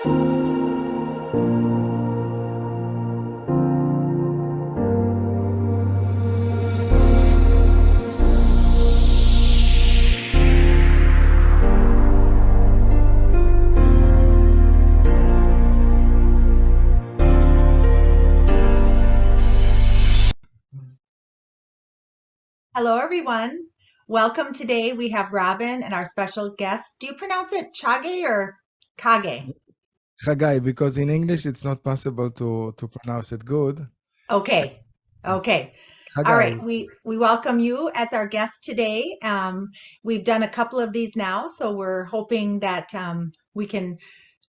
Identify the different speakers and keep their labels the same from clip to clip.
Speaker 1: Hello, everyone. Welcome today. We have Robin and our special guest. Do you pronounce it Chagai or Kage?
Speaker 2: Chagai, because in English it's not possible to pronounce it good.
Speaker 1: Okay. Okay. All right.
Speaker 2: Chagai.
Speaker 1: We welcome you as our guest today. We've done a couple of these now, so we're hoping that we can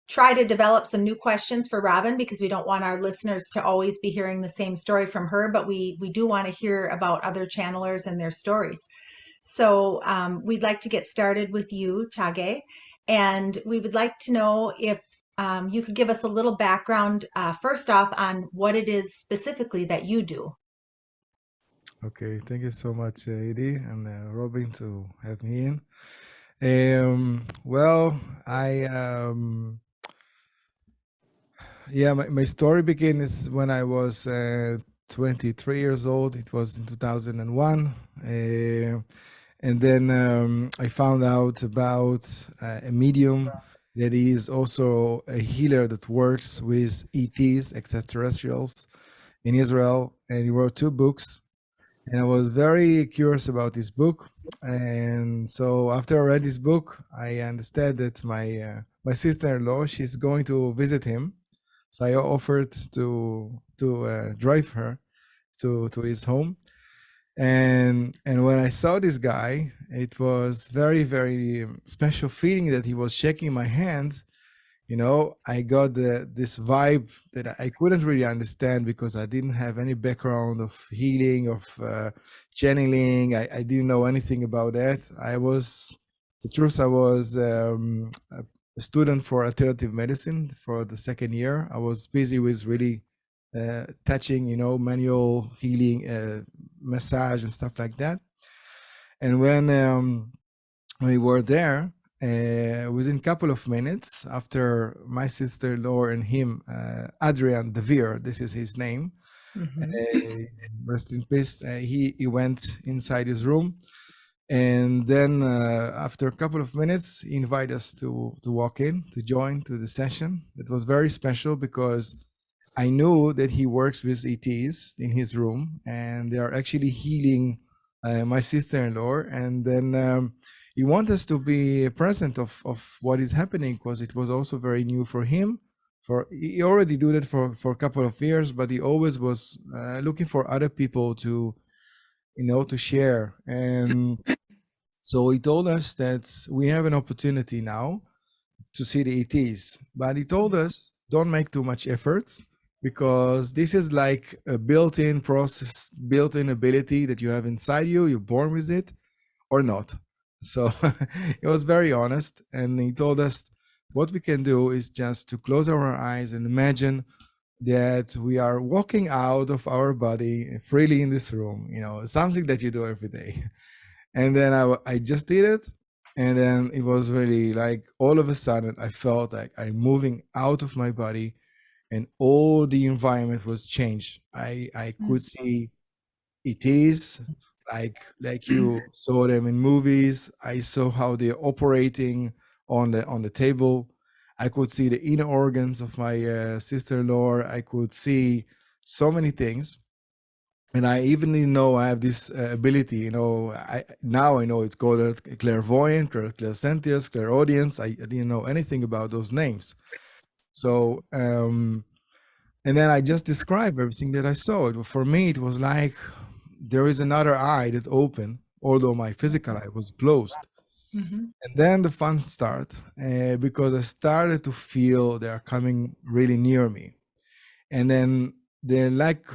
Speaker 1: try to develop some new questions for Robin because we don't want our listeners to always be hearing the same story from her, but we do want to hear about other channelers and their stories. So we'd like to get started with you, Chage, and we would like to know if you could give us a little background first off on what it is specifically that you do.
Speaker 2: Okay, thank you so much, Heidi and Robin, to have me in. Well, my story begins when I was 23 years old. It was in 2001. And then I found out about a medium that is also a healer that works with ETs, extraterrestrials, in Israel. And he wrote 2 books. And I was very curious about this book. And so after I read this book, I understood that my sister-in-law, she's going to visit him. So I offered to drive her to his home. And when I saw this guy, it was very, very special feeling that he was shaking my hand. You know, I got this vibe that I couldn't really understand because I didn't have any background of healing, of channeling. I didn't know anything about that. The truth, I was a student for alternative medicine for the second year. I was busy with really touching, manual healing, massage and stuff like that. And when we were there, within a couple of minutes after my sister-in-law and him, Adrian Devere, this is his name, rest in peace, he went inside his room. And then after a couple of minutes, he invited us to walk in, to join to the session. It was very special because I knew that he works with ETs in his room, and they are actually healing my sister-in-law. And then he wanted us to be present of what is happening because it was also very new for him. He already do that for a couple of years, but he always was looking for other people to share. And so he told us that we have an opportunity now to see the ETs, but he told us don't make too much efforts because this is like a built-in process, built-in ability that you have inside you. You're born with it or not. So he was very honest, and he told us what we can do is just to close our eyes and imagine that we are walking out of our body freely in this room, something that you do every day. And then I just did it. And then it was really like all of a sudden I felt like I'm moving out of my body and all the environment was changed. I could see ETs like you saw them in movies. I saw how they're operating on the table. I could see the inner organs of my sister-in-law. I could see so many things. And I even didn't know I have this ability. Now I know it's called clairvoyant, clairsentience, clairaudience. I didn't know anything about those names. So, and then I just described everything that I saw. For me, it was like there is another eye that opened, although my physical eye was closed. And then the fun started because I started to feel they are coming really near me. And then they're like,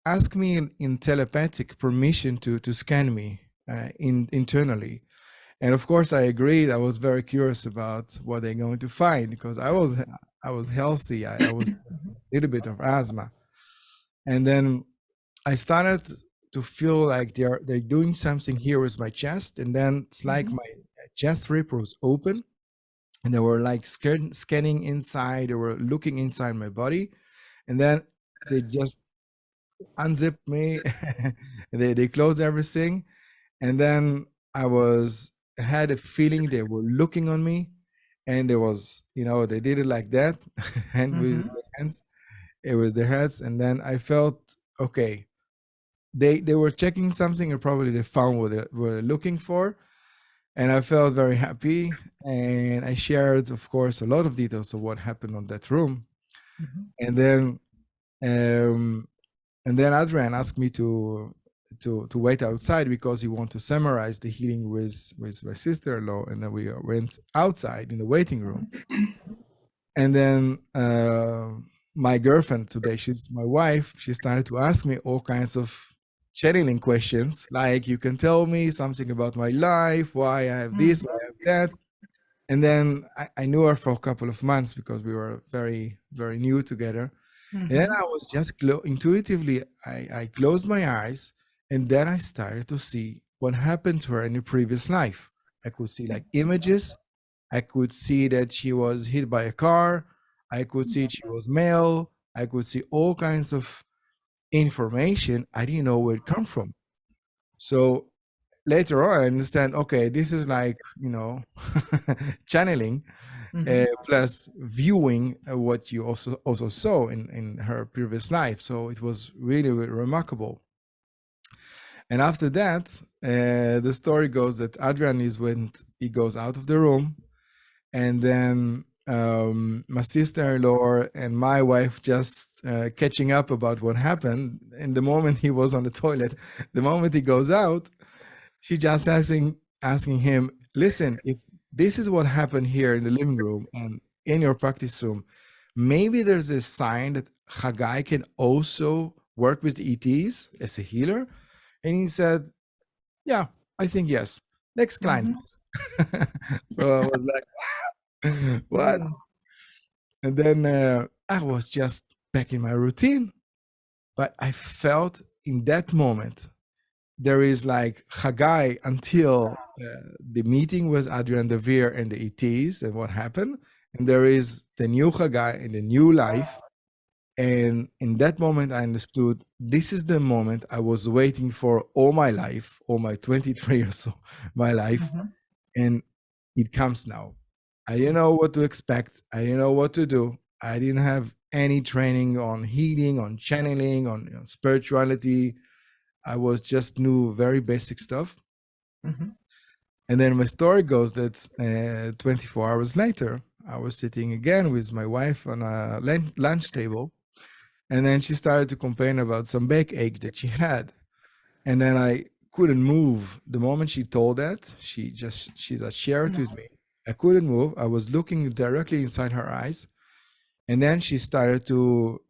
Speaker 2: ask me in telepathic permission to scan me internally. And of course I agreed. I was very curious about what they're going to find because I was healthy. I was a little bit of asthma. And then I started to feel like they're doing something here with my chest. And then it's like my chest rib was open and they were like scanning inside. They were looking inside my body, and then they just unzipped me. They closed everything, and then had a feeling they were looking on me, and there was, they did it like that, and with
Speaker 1: Mm-hmm.
Speaker 2: their hands, it was their heads, and then I felt okay. They were checking something, and probably they found what they were looking for, and I felt very happy. And I shared, of course, a lot of details of what happened on that room,
Speaker 1: Mm-hmm.
Speaker 2: and then um, Adrian asked me to wait outside because he wanted to summarize the healing with my sister-in-law, and then we went outside in the waiting room. And then my girlfriend today, she's my wife, she started to ask me all kinds of channeling questions, like, you can tell me something about my life, why I have this, why I have that. And then I knew her for a couple of months because we were very, very new together. And then
Speaker 1: Mm-hmm.
Speaker 2: I was just intuitively, I closed my eyes, and then I started to see what happened to her in the previous life. I could see like images. I could see that she was hit by a car. I could see she was male. I could see all kinds of information. I didn't know where it come from. So later on, I understand, okay, this is like, channeling,
Speaker 1: Mm-hmm.
Speaker 2: plus viewing what you also saw in her previous life. So it was really, really remarkable. And after that, the story goes that Adrian is when he goes out of the room, and then my sister-in-law and my wife just catching up about what happened. In the moment he was on the toilet, the moment he goes out, she just asking him, listen, if this is what happened here in the living room and in your practice room, maybe there's a sign that Chagai can also work with the ETs as a healer. And he said, yeah, I think yes. Next client.
Speaker 1: Mm-hmm.
Speaker 2: So I was like, what?
Speaker 1: Mm-hmm.
Speaker 2: And then I was just back in my routine. But I felt in that moment, there is like Chagai until the meeting with Adrian De Veer and the ETs and what happened. And there is the new Chagai in the new life. And in that moment, I understood this is the moment I was waiting for all my life, all my 23 years of my life.
Speaker 1: Mm-hmm.
Speaker 2: And it comes now. I didn't know what to expect. I didn't know what to do. I didn't have any training on healing, on channeling, on spirituality. I was just knew very basic stuff.
Speaker 1: Mm-hmm.
Speaker 2: And then my story goes that 24 hours later, I was sitting again with my wife on a lunch table. And then she started to complain about some backache that she had. And then I couldn't move. The moment she told that, she just shared it with me. I couldn't move. I was looking directly inside her eyes. And then she started to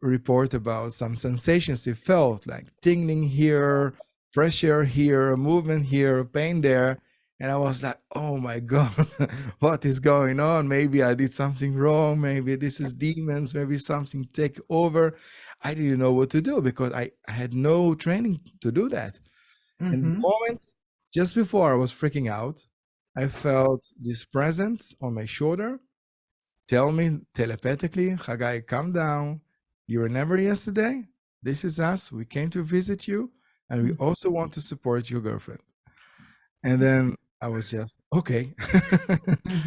Speaker 2: report about some sensations she felt, like tingling here, pressure here, movement here, pain there. And I was like, oh my God, what is going on? Maybe I did something wrong. Maybe this is demons. Maybe something take over. I didn't know what to do because I had no training to do that. And the
Speaker 1: Mm-hmm.
Speaker 2: moment just before I was freaking out, I felt this presence on my shoulder tell me telepathically, Chagai, calm down. You remember yesterday? This is us. We came to visit you, and we also want to support your girlfriend. And then I was just, okay.
Speaker 1: Mm-hmm.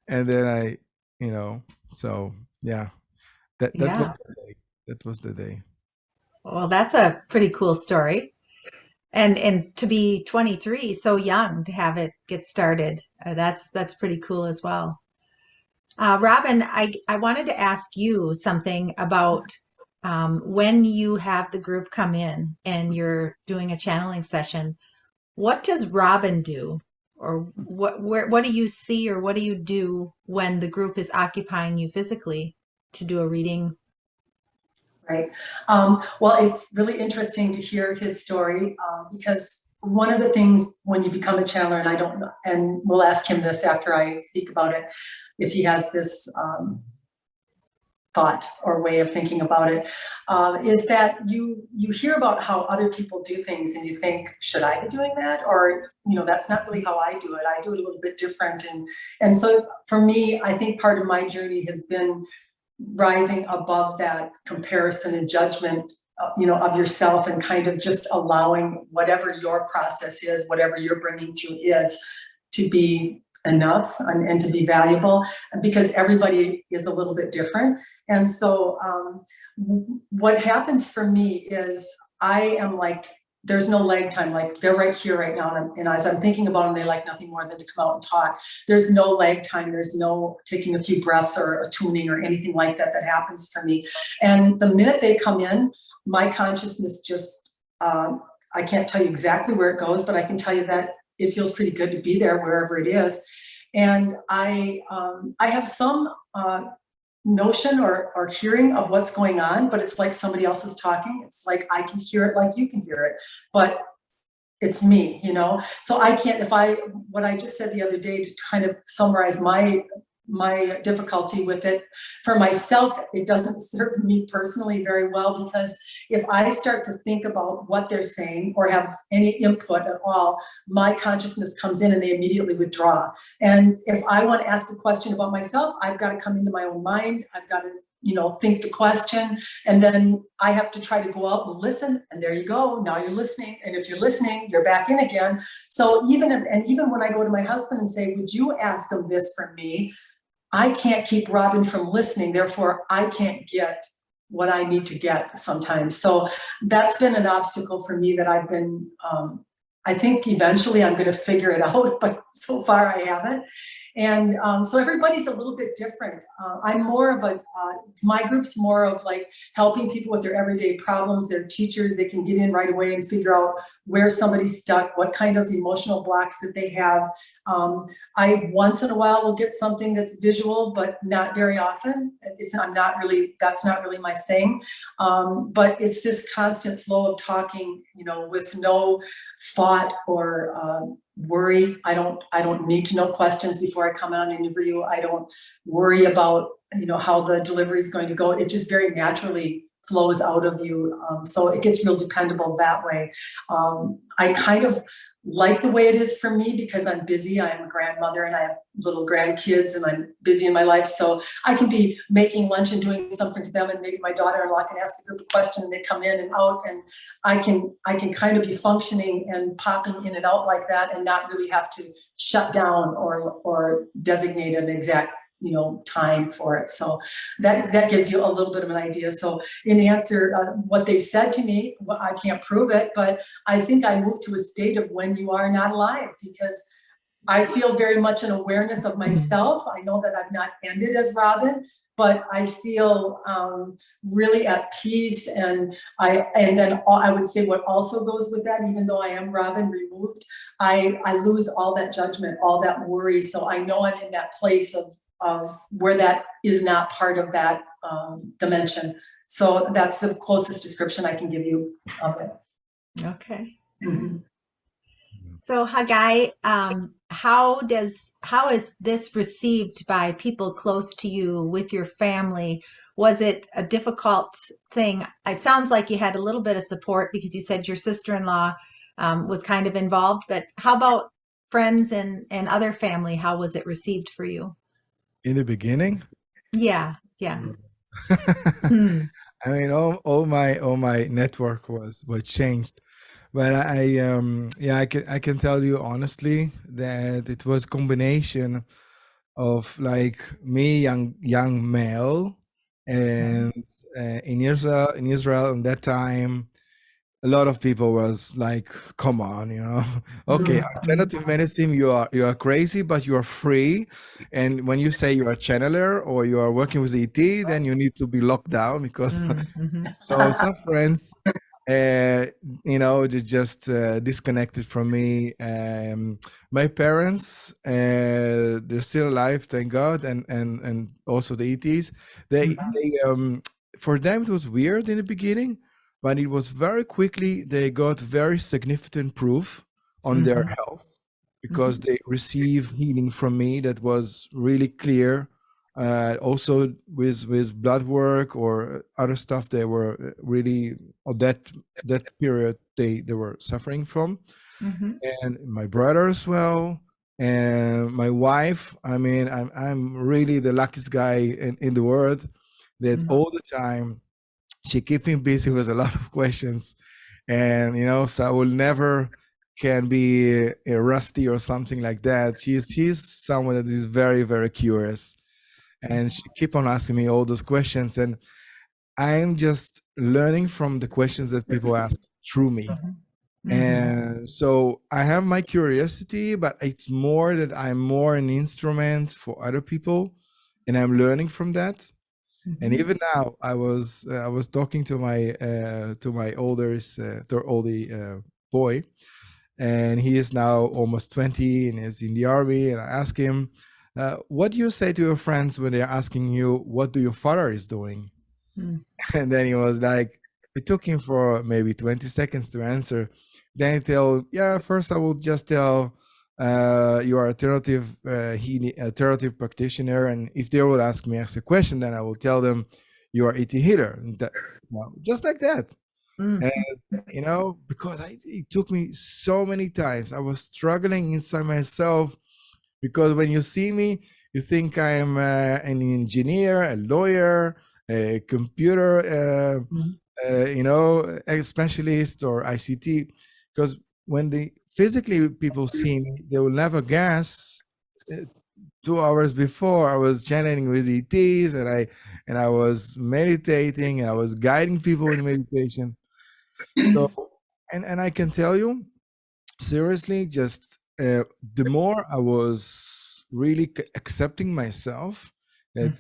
Speaker 2: And then so yeah, that was
Speaker 1: Yeah.
Speaker 2: the day. That was the day.
Speaker 1: Well, that's a pretty cool story. And to be 23, so young to have it get started, that's pretty cool as well. Robin, I wanted to ask you something about when you have the group come in and you're doing a channeling session. What does Robin do? Or what do you see or what do you do when the group is occupying you physically to do a reading?
Speaker 3: Right. Well, it's really interesting to hear his story because one of the things when you become a channeler, and I don't know, and we'll ask him this after I speak about it, if he has this thought or way of thinking about it, is that you hear about how other people do things and you think, should I be doing that? Or, that's not really how I do it. I do it a little bit different. And so for me, I think part of my journey has been rising above that comparison and judgment, of yourself, and kind of just allowing whatever your process is, whatever you're bringing through is, to be enough and to be valuable, because everybody is a little bit different. And so what happens for me is I am like, there's no lag time. Like, they're right here right now. And as I'm thinking about them, they like nothing more than to come out and talk. There's no lag time. There's no taking a few breaths or a tuning or anything like that happens for me. And the minute they come in, my consciousness just, I can't tell you exactly where it goes, but I can tell you that it feels pretty good to be there wherever it is. And I have some notion or hearing of what's going on, but it's like somebody else is talking. It's like I can hear it like you can hear it, but it's me, So I can't, what I just said the other day to kind of summarize my difficulty with it, for myself, it doesn't serve me personally very well, because if I start to think about what they're saying or have any input at all, my consciousness comes in and they immediately withdraw. And if I want to ask a question about myself, I've got to come into my own mind. I've got to think the question, and then I have to try to go out and listen, and there you go, now you're listening, and if you're listening, you're back in again. So even when I go to my husband and say, would you ask him this for me, I can't keep Robin from listening, therefore I can't get what I need to get sometimes. So that's been an obstacle for me that I've been, I think eventually I'm going to figure it out, but so far I haven't. And so everybody's a little bit different. I'm more of my group's more of like helping people with their everyday problems. They're teachers, they can get in right away and figure out where somebody's stuck, what kind of emotional blocks that they have. I once in a while will get something that's visual, but not very often. That's not really my thing. But it's this constant flow of talking, with no thought or worry. I don't need to know questions before I come on an interview. I don't worry about, how the delivery is going to go. It just very naturally flows out of you. So it gets real dependable that way. I kind of like the way it is for me because I'm busy. I'm a grandmother and I have little grandkids and I'm busy in my life. So I can be making lunch and doing something to them, and maybe my daughter-in-law can ask the group a question and they come in and out, and I can kind of be functioning and popping in and out like that and not really have to shut down or designate an exact time for it. So that gives you a little bit of an idea. So in answer, what they've said to me, well, I can't prove it, but I think I moved to a state of when you are not alive, because I feel very much an awareness of myself. I know that I've not ended as Robin, but I feel really at peace. And then I would say what also goes with that, even though I am Robin removed, I lose all that judgment, all that worry. So I know I'm in that place of where that is not part of that dimension. So that's the closest description I can give you of it.
Speaker 1: Okay.
Speaker 3: Mm-hmm.
Speaker 1: So Chagai, how is this received by people close to you, with your family? Was it a difficult thing? It sounds like you had a little bit of support because you said your sister-in-law was kind of involved, but how about friends and other family? How was it received for you?
Speaker 2: In the beginning?
Speaker 1: Yeah.
Speaker 2: I mean, all my network was changed, but I can tell you honestly that it was combination of like me, young male, and in Israel in that time, a lot of people was like, come on, okay, alternative medicine, you are crazy, but you are free. And when you say you are a channeler or you are working with ET, then you need to be locked down because so some friends, they just disconnected from me. My parents, they're still alive, thank God. And also the ETs, they for them, it was weird in the beginning, but it was very quickly, they got very significant proof on their health because they received healing from me that was really clear. Also with blood work or other stuff they were really, or that period they were suffering from. And my brother as well, and my wife. I mean, I'm really the luckiest guy in the world, that all the time she keeps me busy with a lot of questions, and so I will never can be rusty or something like that. She's someone that is very, very curious, and she keep on asking me all those questions, and I'm just learning from the questions that people ask through me. And so I have my curiosity, but it's more that I'm more an instrument for other people, and I'm learning from that. And even now, I was talking to my oldest oldie boy, and he is now almost 20 and is in the army. And I asked him, "What do you say to your friends when they're asking you what do your father is doing?" And then he was like, it took him for maybe 20 seconds to answer. Then he tell, yeah, first I will just tell you are alternative alternative practitioner, and if they will ask a question, then I will tell them you are ET healer. And that, just like that. And because it took me so many times. I was struggling inside myself, because when you see me, you think I'm an engineer, a lawyer, a computer, a specialist or ICT. Because when the physically people see me, they will never guess. 2 hours before, I was channeling with ETs, and I was meditating, and I was guiding people in meditation. So, and I can tell you, seriously, just the more I was really accepting myself, that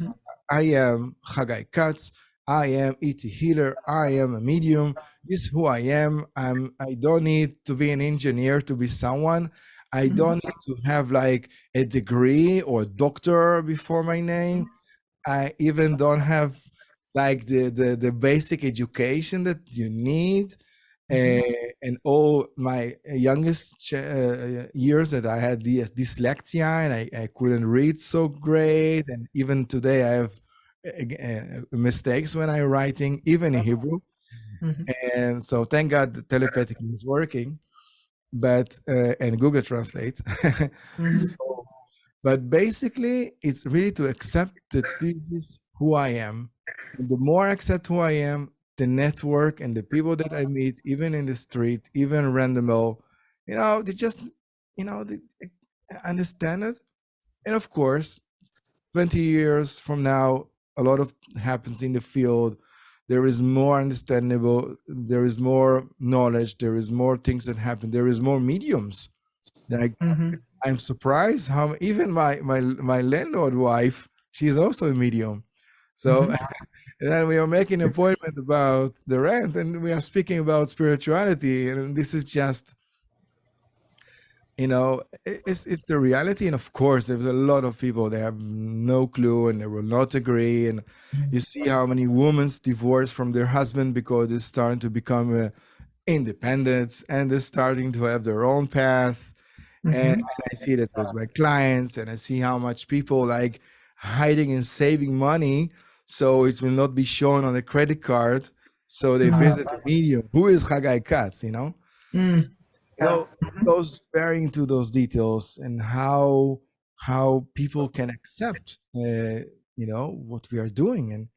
Speaker 2: I am Chagai Katz, I am ET healer, I am a medium. This is who I am. I don't need to be an engineer to be someone. I don't need to have like a degree or doctor before my name. I even don't have like the basic education that you need. And all my youngest years that I had dyslexia, and I couldn't read so great, and even today I have mistakes when I'm writing, even in Hebrew. And so thank God the telepathy is working, but and Google Translate. So, but basically, it's really to accept that this is who I am. And the more I accept who I am, the network and the people that I meet, even in the street, even randomly, they just, they understand it. And of course, 20 years from now, a lot of happens in the field. There is more understandable. There is more knowledge. There is more things that happen. There is more mediums. Like, I'm surprised how even my landlord wife, she's also a medium. So and then we are making an appointment about the rent, and we are speaking about spirituality, and this is just, it's the reality. And of course, there's a lot of people they have no clue and they will not agree. And you see how many women divorce from their husband because they're starting to become independent, and they're starting to have their own path. And I see that with my clients, and I see how much people like hiding and saving money so it will not be shown on a credit card. So they visit a medium. Who is Chagai Katz, goes very into those details, and how people can accept what we are doing. And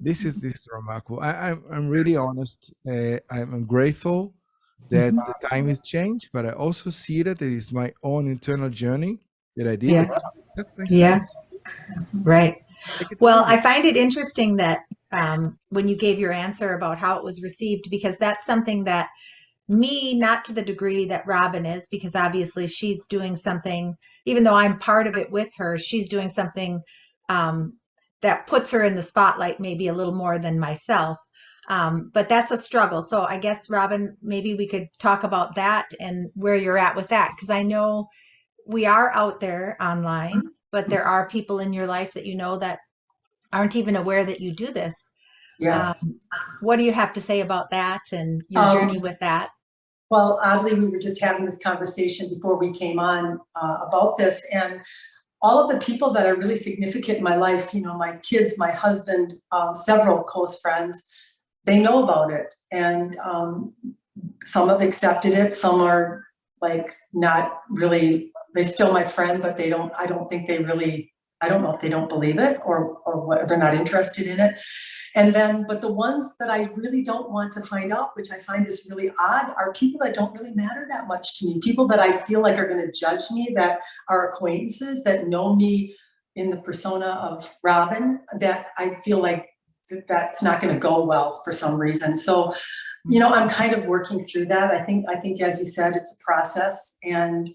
Speaker 2: this is remarkable. I'm really honest. I'm grateful that the time has changed, but I also see that it is my own internal journey that I did to accept myself.
Speaker 1: Right.
Speaker 2: Take it
Speaker 1: Well,
Speaker 2: forward.
Speaker 1: I find it interesting that when you gave your answer about how it was received, because that's something that me, not to the degree that Robin is, because obviously she's doing something, even though I'm part of it with her, she's doing something that puts her in the spotlight maybe a little more than myself. But that's a struggle. So I guess, Robin, maybe we could talk about that and where you're at with that, because I know we are out there online, but there are people in your life that that aren't even aware that you do this.
Speaker 3: Yeah.
Speaker 1: What do you have to say about that and your journey with that?
Speaker 3: Well, oddly, we were just having this conversation before we came on about this, and all of the people that are really significant in my life, you know, my kids, my husband, several close friends, they know about it. And some have accepted it. Some are like not really, they're still my friend, but I don't think they really, I don't know if they don't believe it or what, they're not interested in it. And then, but the ones that I really don't want to find out, which I find is really odd, are people that don't really matter that much to me. People that I feel like are going to judge me, that are acquaintances, that know me in the persona of Robin, that I feel like that's not going to go well for some reason. So, you know, I'm kind of working through that. I think, as you said, it's a process, and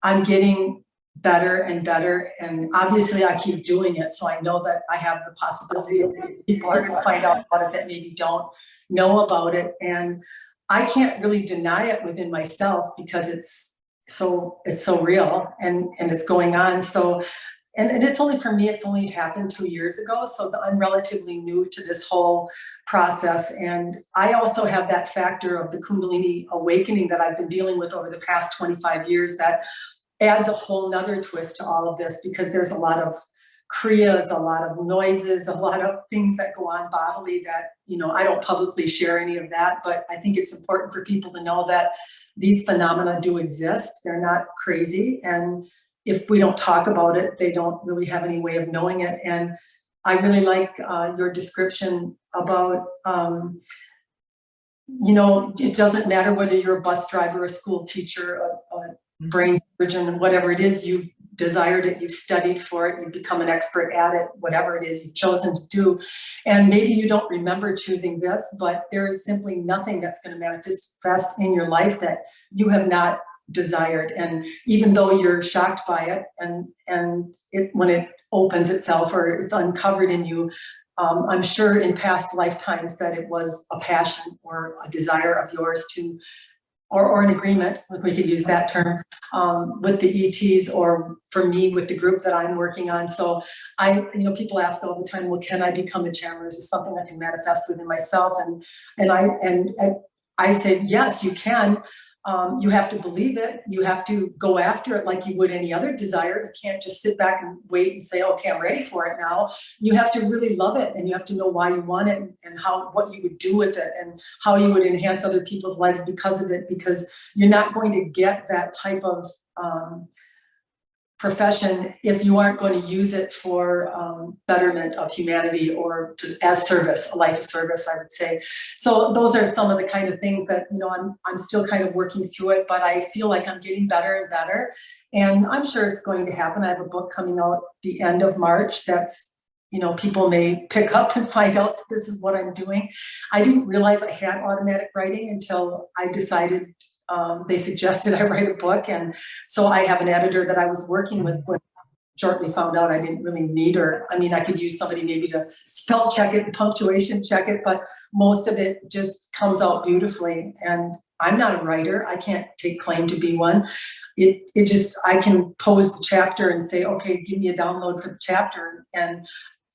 Speaker 3: I'm getting better and better. And obviously I keep doing it. So I know that I have the possibility of people are going to find out about it that maybe don't know about it. And I can't really deny it within myself because it's so real and it's going on. So, and it's only for me, it's only happened 2 years ago. So I'm relatively new to this whole process. And I also have that factor of the Kundalini awakening that I've been dealing with over the past 25 years that adds a whole nother twist to all of this, because there's a lot of kriyas, a lot of noises, a lot of things that go on bodily that, you know, I don't publicly share any of that, but I think it's important for people to know that these phenomena do exist. They're not crazy. And if we don't talk about it, they don't really have any way of knowing it. And I really like your description about, you know, it doesn't matter whether you're a bus driver, a school teacher, a brain surgeon, whatever it is, you've desired it, you've studied for it, you've become an expert at it, whatever it is you've chosen to do. And maybe you don't remember choosing this, but there is simply nothing that's going to manifest in your life that you have not desired. And even though you're shocked by it, and it, when it opens itself or it's uncovered in you, I'm sure in past lifetimes that it was a passion or a desire of yours to, or an agreement, if we could use that term, with the ETs, or for me with the group that I'm working on. So you know, people ask all the time, well, can I become a channel? Is this something I can manifest within myself? And I said, yes, you can. You have to believe it. You have to go after it like you would any other desire. You can't just sit back and wait and say, okay, I'm ready for it now. You have to really love it, and you have to know why you want it, and what you would do with it, and how you would enhance other people's lives because of it, because you're not going to get that type of profession if you aren't going to use it for betterment of humanity, or as service, a life of service, I would say. So those are some of the kind of things that, you know, I'm still kind of working through it, but I feel like I'm getting better and better, and I'm sure it's going to happen. I have a book coming out the end of March that's, you know, people may pick up and find out that this is what I'm doing. I didn't realize I had automatic writing until I decided they suggested I write a book. And so I have an editor that I was working with when I shortly found out I didn't really need her. I mean, I could use somebody maybe to spell check it and punctuation check it, but most of it just comes out beautifully. And I'm not a writer. I can't take claim to be one. It just, I can pose the chapter and say, okay, give me a download for the chapter. And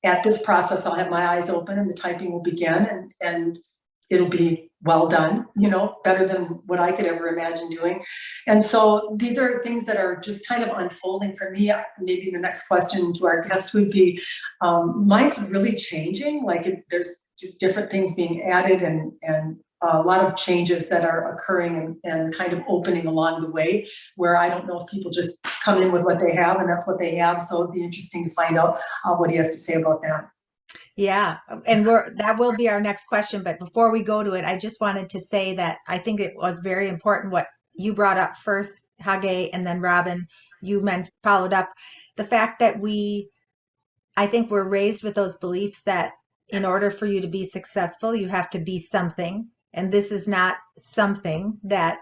Speaker 3: at this process, I'll have my eyes open and the typing will begin, and it'll be well done, you know, better than what I could ever imagine doing. And so these are things that are just kind of unfolding for me. Maybe the next question to our guest would be, mine's really changing. Like there's different things being added, and a lot of changes that are occurring and kind of opening along the way, where I don't know if people just come in with what they have and that's what they have. So it'd be interesting to find out what he has to say about that.
Speaker 1: Yeah, and that will be our next question. But before we go to it, I just wanted to say that I think it was very important what you brought up first, Hage, and then Robin, you followed up. The fact that I think we're raised with those beliefs that in order for you to be successful, you have to be something. And this is not something that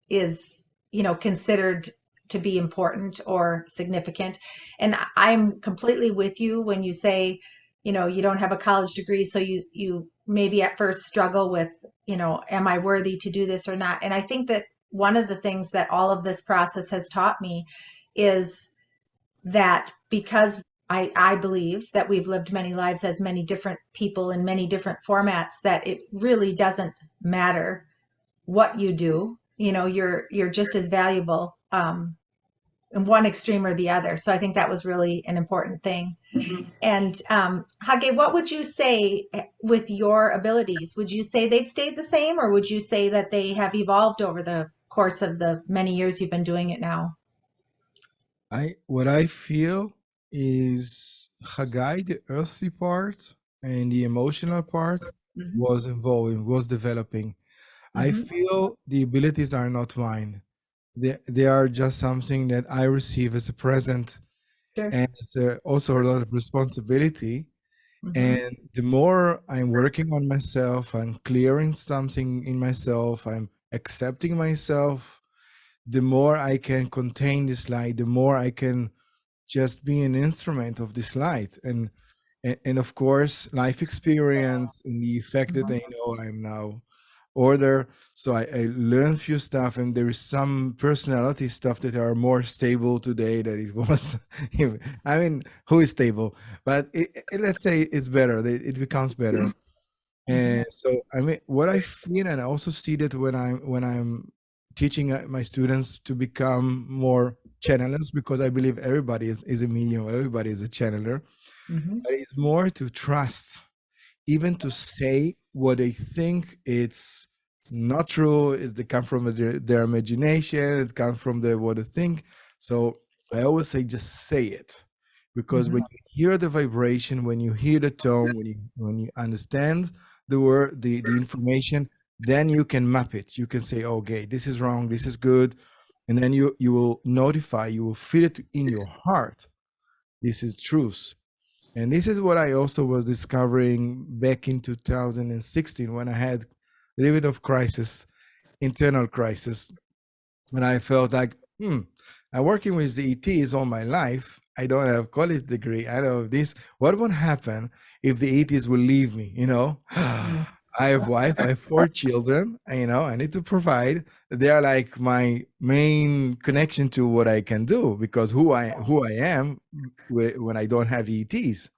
Speaker 1: is, you know, considered to be important or significant. And I'm completely with you when you say, you know, you don't have a college degree, so you maybe at first struggle with, you know, am I worthy to do this or not? And I think that one of the things that all of this process has taught me is that because I believe that we've lived many lives as many different people in many different formats, that it really doesn't matter what you do. You know, you're just as valuable in one extreme or the other. So I think that was really an important thing.
Speaker 3: Mhm.
Speaker 1: And Hage, what would you say with your abilities? Would you say they've stayed the same, or would you say that they have evolved over the course of the many years you've been doing it now?
Speaker 2: What I feel is Hagai, the earthly part and the emotional part,
Speaker 1: Hmm.
Speaker 2: was evolving, was developing. I
Speaker 1: Hmm.
Speaker 2: feel the abilities are not mine. They are just something that I receive as a present,
Speaker 1: Sure.
Speaker 2: and it's also a lot of responsibility.
Speaker 1: Hmm.
Speaker 2: And the more I'm working on myself, I'm clearing something in myself, I'm accepting myself, the more I can contain this light, the more I can just be an instrument of this light. And of course, life experience and the effect that I know I'm now order. So I learned few stuff, and there is some personality stuff that are more stable today than it was. I mean, who is stable? But let's say it's better. It becomes better.
Speaker 1: Hmm.
Speaker 2: And so I mean, what I feel, and I also see that when I'm teaching my students to become more channelers, because I believe everybody is a medium, everybody is a channeler.
Speaker 1: Hmm.
Speaker 2: But it's more to trust, even to say what they think it's not true, is they come from their imagination, it comes from the what they think. So I always say just say it, because when
Speaker 1: Hmm.
Speaker 2: you hear the vibration, when you hear the tone, when you understand the word, the information, then you can map it. You can say, okay, this is wrong, this is good, and then you will notify, you will feel it in your heart, this is truth. And this is what I also was discovering back in 2016, when I had a little bit of crisis, internal crisis, when I felt like, I'm working with the ETs all my life. I don't have college degree. I don't have this. What would happen if the ETs will leave me? I have wife. I have 4 children. I need to provide. They are like my main connection to what I can do, because who I am when I don't have the ETs.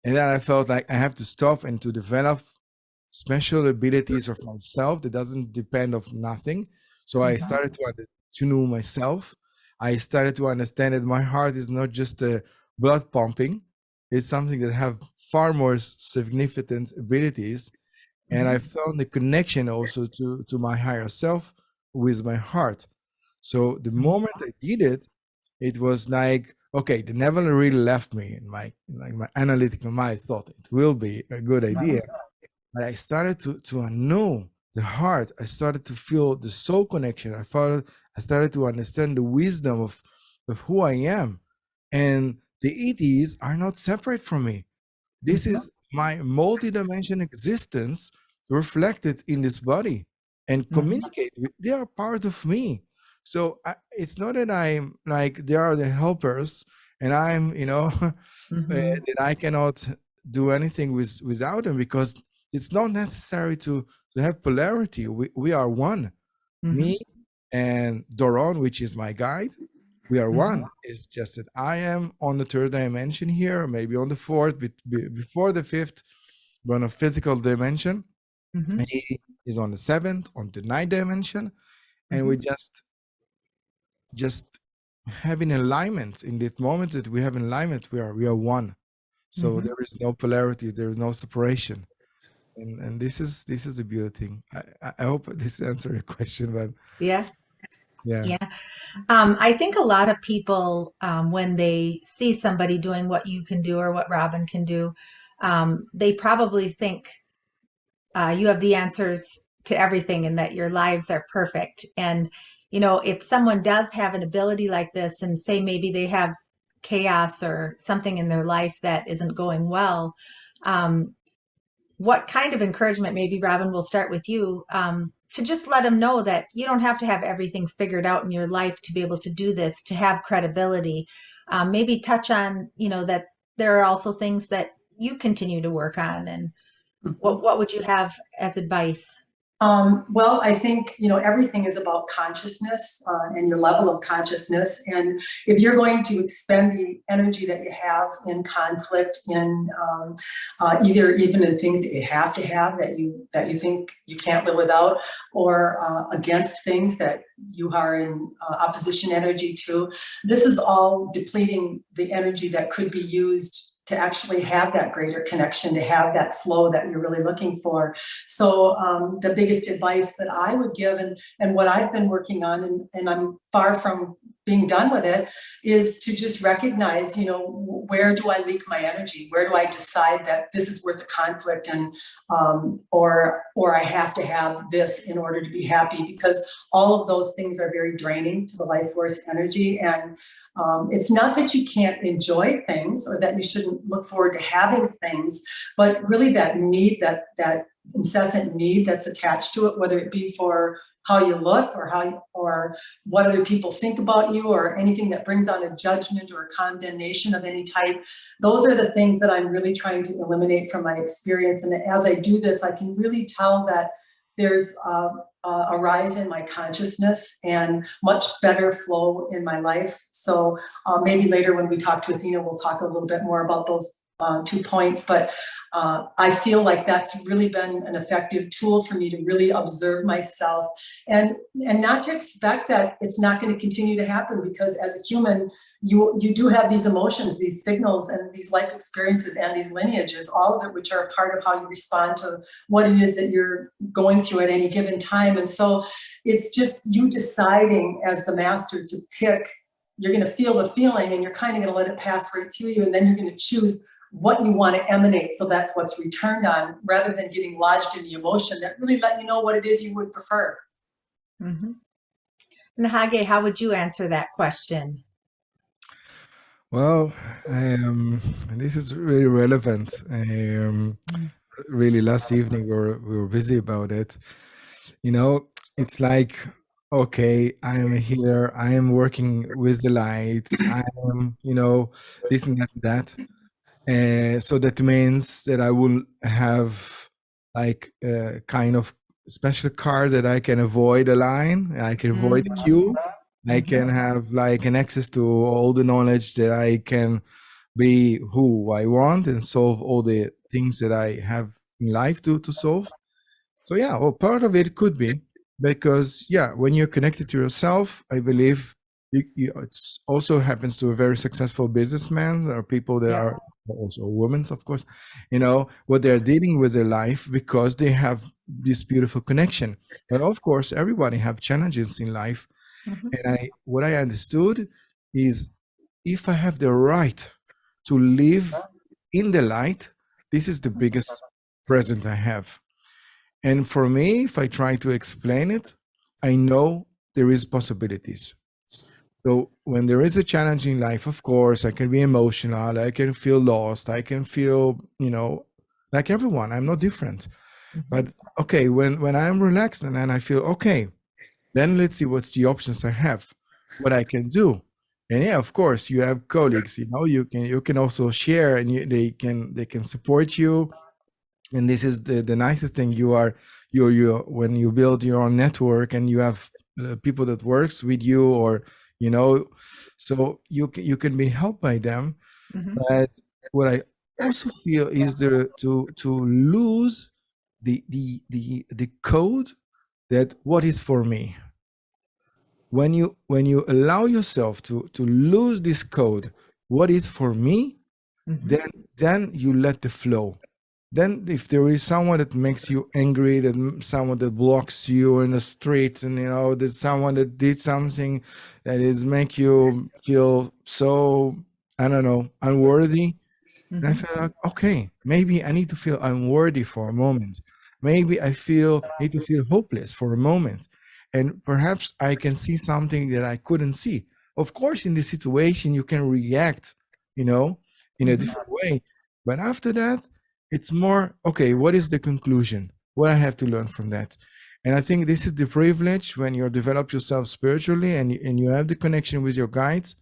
Speaker 2: And then I felt like I have to stop and to develop special abilities of myself that doesn't depend of nothing. So I
Speaker 1: Hmm.
Speaker 2: started to know myself. I started to understand that my heart is not just a blood pumping. It's something that have far more significant abilities. And I
Speaker 1: Hmm.
Speaker 2: found the connection also to my higher self with my heart. So the moment I did it, it was like, okay, the never really left me in my analytical mind thought it will be a good idea. But I started to know the heart. I started to feel the soul connection. I started to understand the wisdom of who I am. And the ETs are not separate from me. This
Speaker 1: Hmm.
Speaker 2: is my multi-dimension existence reflected in this body and
Speaker 1: Hmm.
Speaker 2: communicate with. They are part of me. So it's not that I'm like they are the helpers, and I'm
Speaker 1: Hmm.
Speaker 2: that I cannot do anything without them, because it's not necessary to have polarity. We are one.
Speaker 1: Hmm.
Speaker 2: Me and Doron, which is my guide, we are
Speaker 1: Hmm.
Speaker 2: one. It's just that I am on the third dimension here, maybe on the fourth, before the fifth, but on a physical dimension. And
Speaker 1: Hmm.
Speaker 2: he is on the seventh, on the ninth dimension. And we
Speaker 1: Hmm.
Speaker 2: just having alignment in that moment that we have alignment, we are one. So
Speaker 1: Hmm.
Speaker 2: there is no polarity, there is no separation. And this is a beautiful thing. I hope this answered your question, but
Speaker 1: Yeah.
Speaker 2: yeah.
Speaker 1: Yeah. I think a lot of people, when they see somebody doing what you can do or what Robin can do, they probably think you have the answers to everything and that your lives are perfect. And, if someone does have an ability like this and say maybe they have chaos or something in their life that isn't going well, um, what kind of encouragement, maybe Robin, we'll start with you, to just let them know that you don't have to have everything figured out in your life to be able to do this, to have credibility. Maybe touch on, that there are also things that you continue to work on. And what
Speaker 3: Mhm.
Speaker 1: what would you have as advice?
Speaker 3: Well, I think, everything is about consciousness and your level of consciousness. And if you're going to expend the energy that you have in conflict, in either even in things that you have to have that you think you can't live without, or against things that you are in opposition energy to, this is all depleting the energy that could be used to actually have that greater connection, to have that flow that you're really looking for. So the biggest advice that I would give, and what I've been working on, and I'm far from being done with it, is to just recognize, where do I leak my energy? Where do I decide that this is worth the conflict, and or I have to have this in order to be happy? Because all of those things are very draining to the life force energy. And it's not that you can't enjoy things or that you shouldn't look forward to having things, but really that need, that incessant need that's attached to it, whether it be for how you look or what other people think about you, or anything that brings on a judgment or a condemnation of any type. Those are the things that I'm really trying to eliminate from my experience. And as I do this, I can really tell that there's a rise in my consciousness and much better flow in my life. So maybe later when we talk to Athena, we'll talk a little bit more about those 2 points. But I feel like that's really been an effective tool for me to really observe myself, and not to expect that it's not going to continue to happen, because as a human, you do have these emotions, these signals, and these life experiences, and these lineages, all of it, which are a part of how you respond to what it is that you're going through at any given time. And so it's just you deciding as the master to pick. You're going to feel the feeling, and you're kind of going to let it pass right through you, and then you're going to choose what you want to emanate. So that's what's returned on, rather than getting lodged in the emotion that really let you know what it is you would prefer.
Speaker 1: Mm-hmm. And Hage, how would you answer that question?
Speaker 2: Well, this is really relevant. Really, last evening we were busy about it. It's like, okay, I am here. I am working with the lights. I am, this and that. So that means that I will have like a kind of special car that I can avoid a line. I can avoid a queue. I can have like an access to all the knowledge that I can be who I want and solve all the things that I have in life to solve. So yeah, well, part of it could be because when you're connected to yourself, I believe it also happens to a very successful businessman. There are people that are also women, of course, what they're dealing with their life because they have this beautiful connection. But of course, everybody have challenges in life. And what I understood is if I have the right to live in the light, this is the biggest present I have. And for me, if I try to explain it, I know there is possibilities. So when there is a challenge in life, of course, I can be emotional, I can feel lost, I can feel, like everyone, I'm not different. But okay, when I'm relaxed and then I feel, okay, then let's see what's the options I have, what I can do. And of course, you have colleagues, you can also share, and they can support you. And this is the nicest thing. You're when you build your own network and you have people that works with you, or so you can be helped by them. But what I also feel is to lose the code that what is for me. When you allow yourself to lose this code, what is for me, then you let the flow. Then if there is someone that makes you angry, that someone that blocks you in the street, and that someone that did something that is make you feel so, I don't know, unworthy, and I felt like, okay, maybe I need to feel unworthy for a moment. Maybe I need to feel hopeless for a moment. And perhaps I can see something that I couldn't see. Of course, in this situation, you can react, in a different way. But after that, it's more, okay, what is the conclusion? What I have to learn from that? And I think this is the privilege when you develop yourself spiritually and you have the connection with your guides,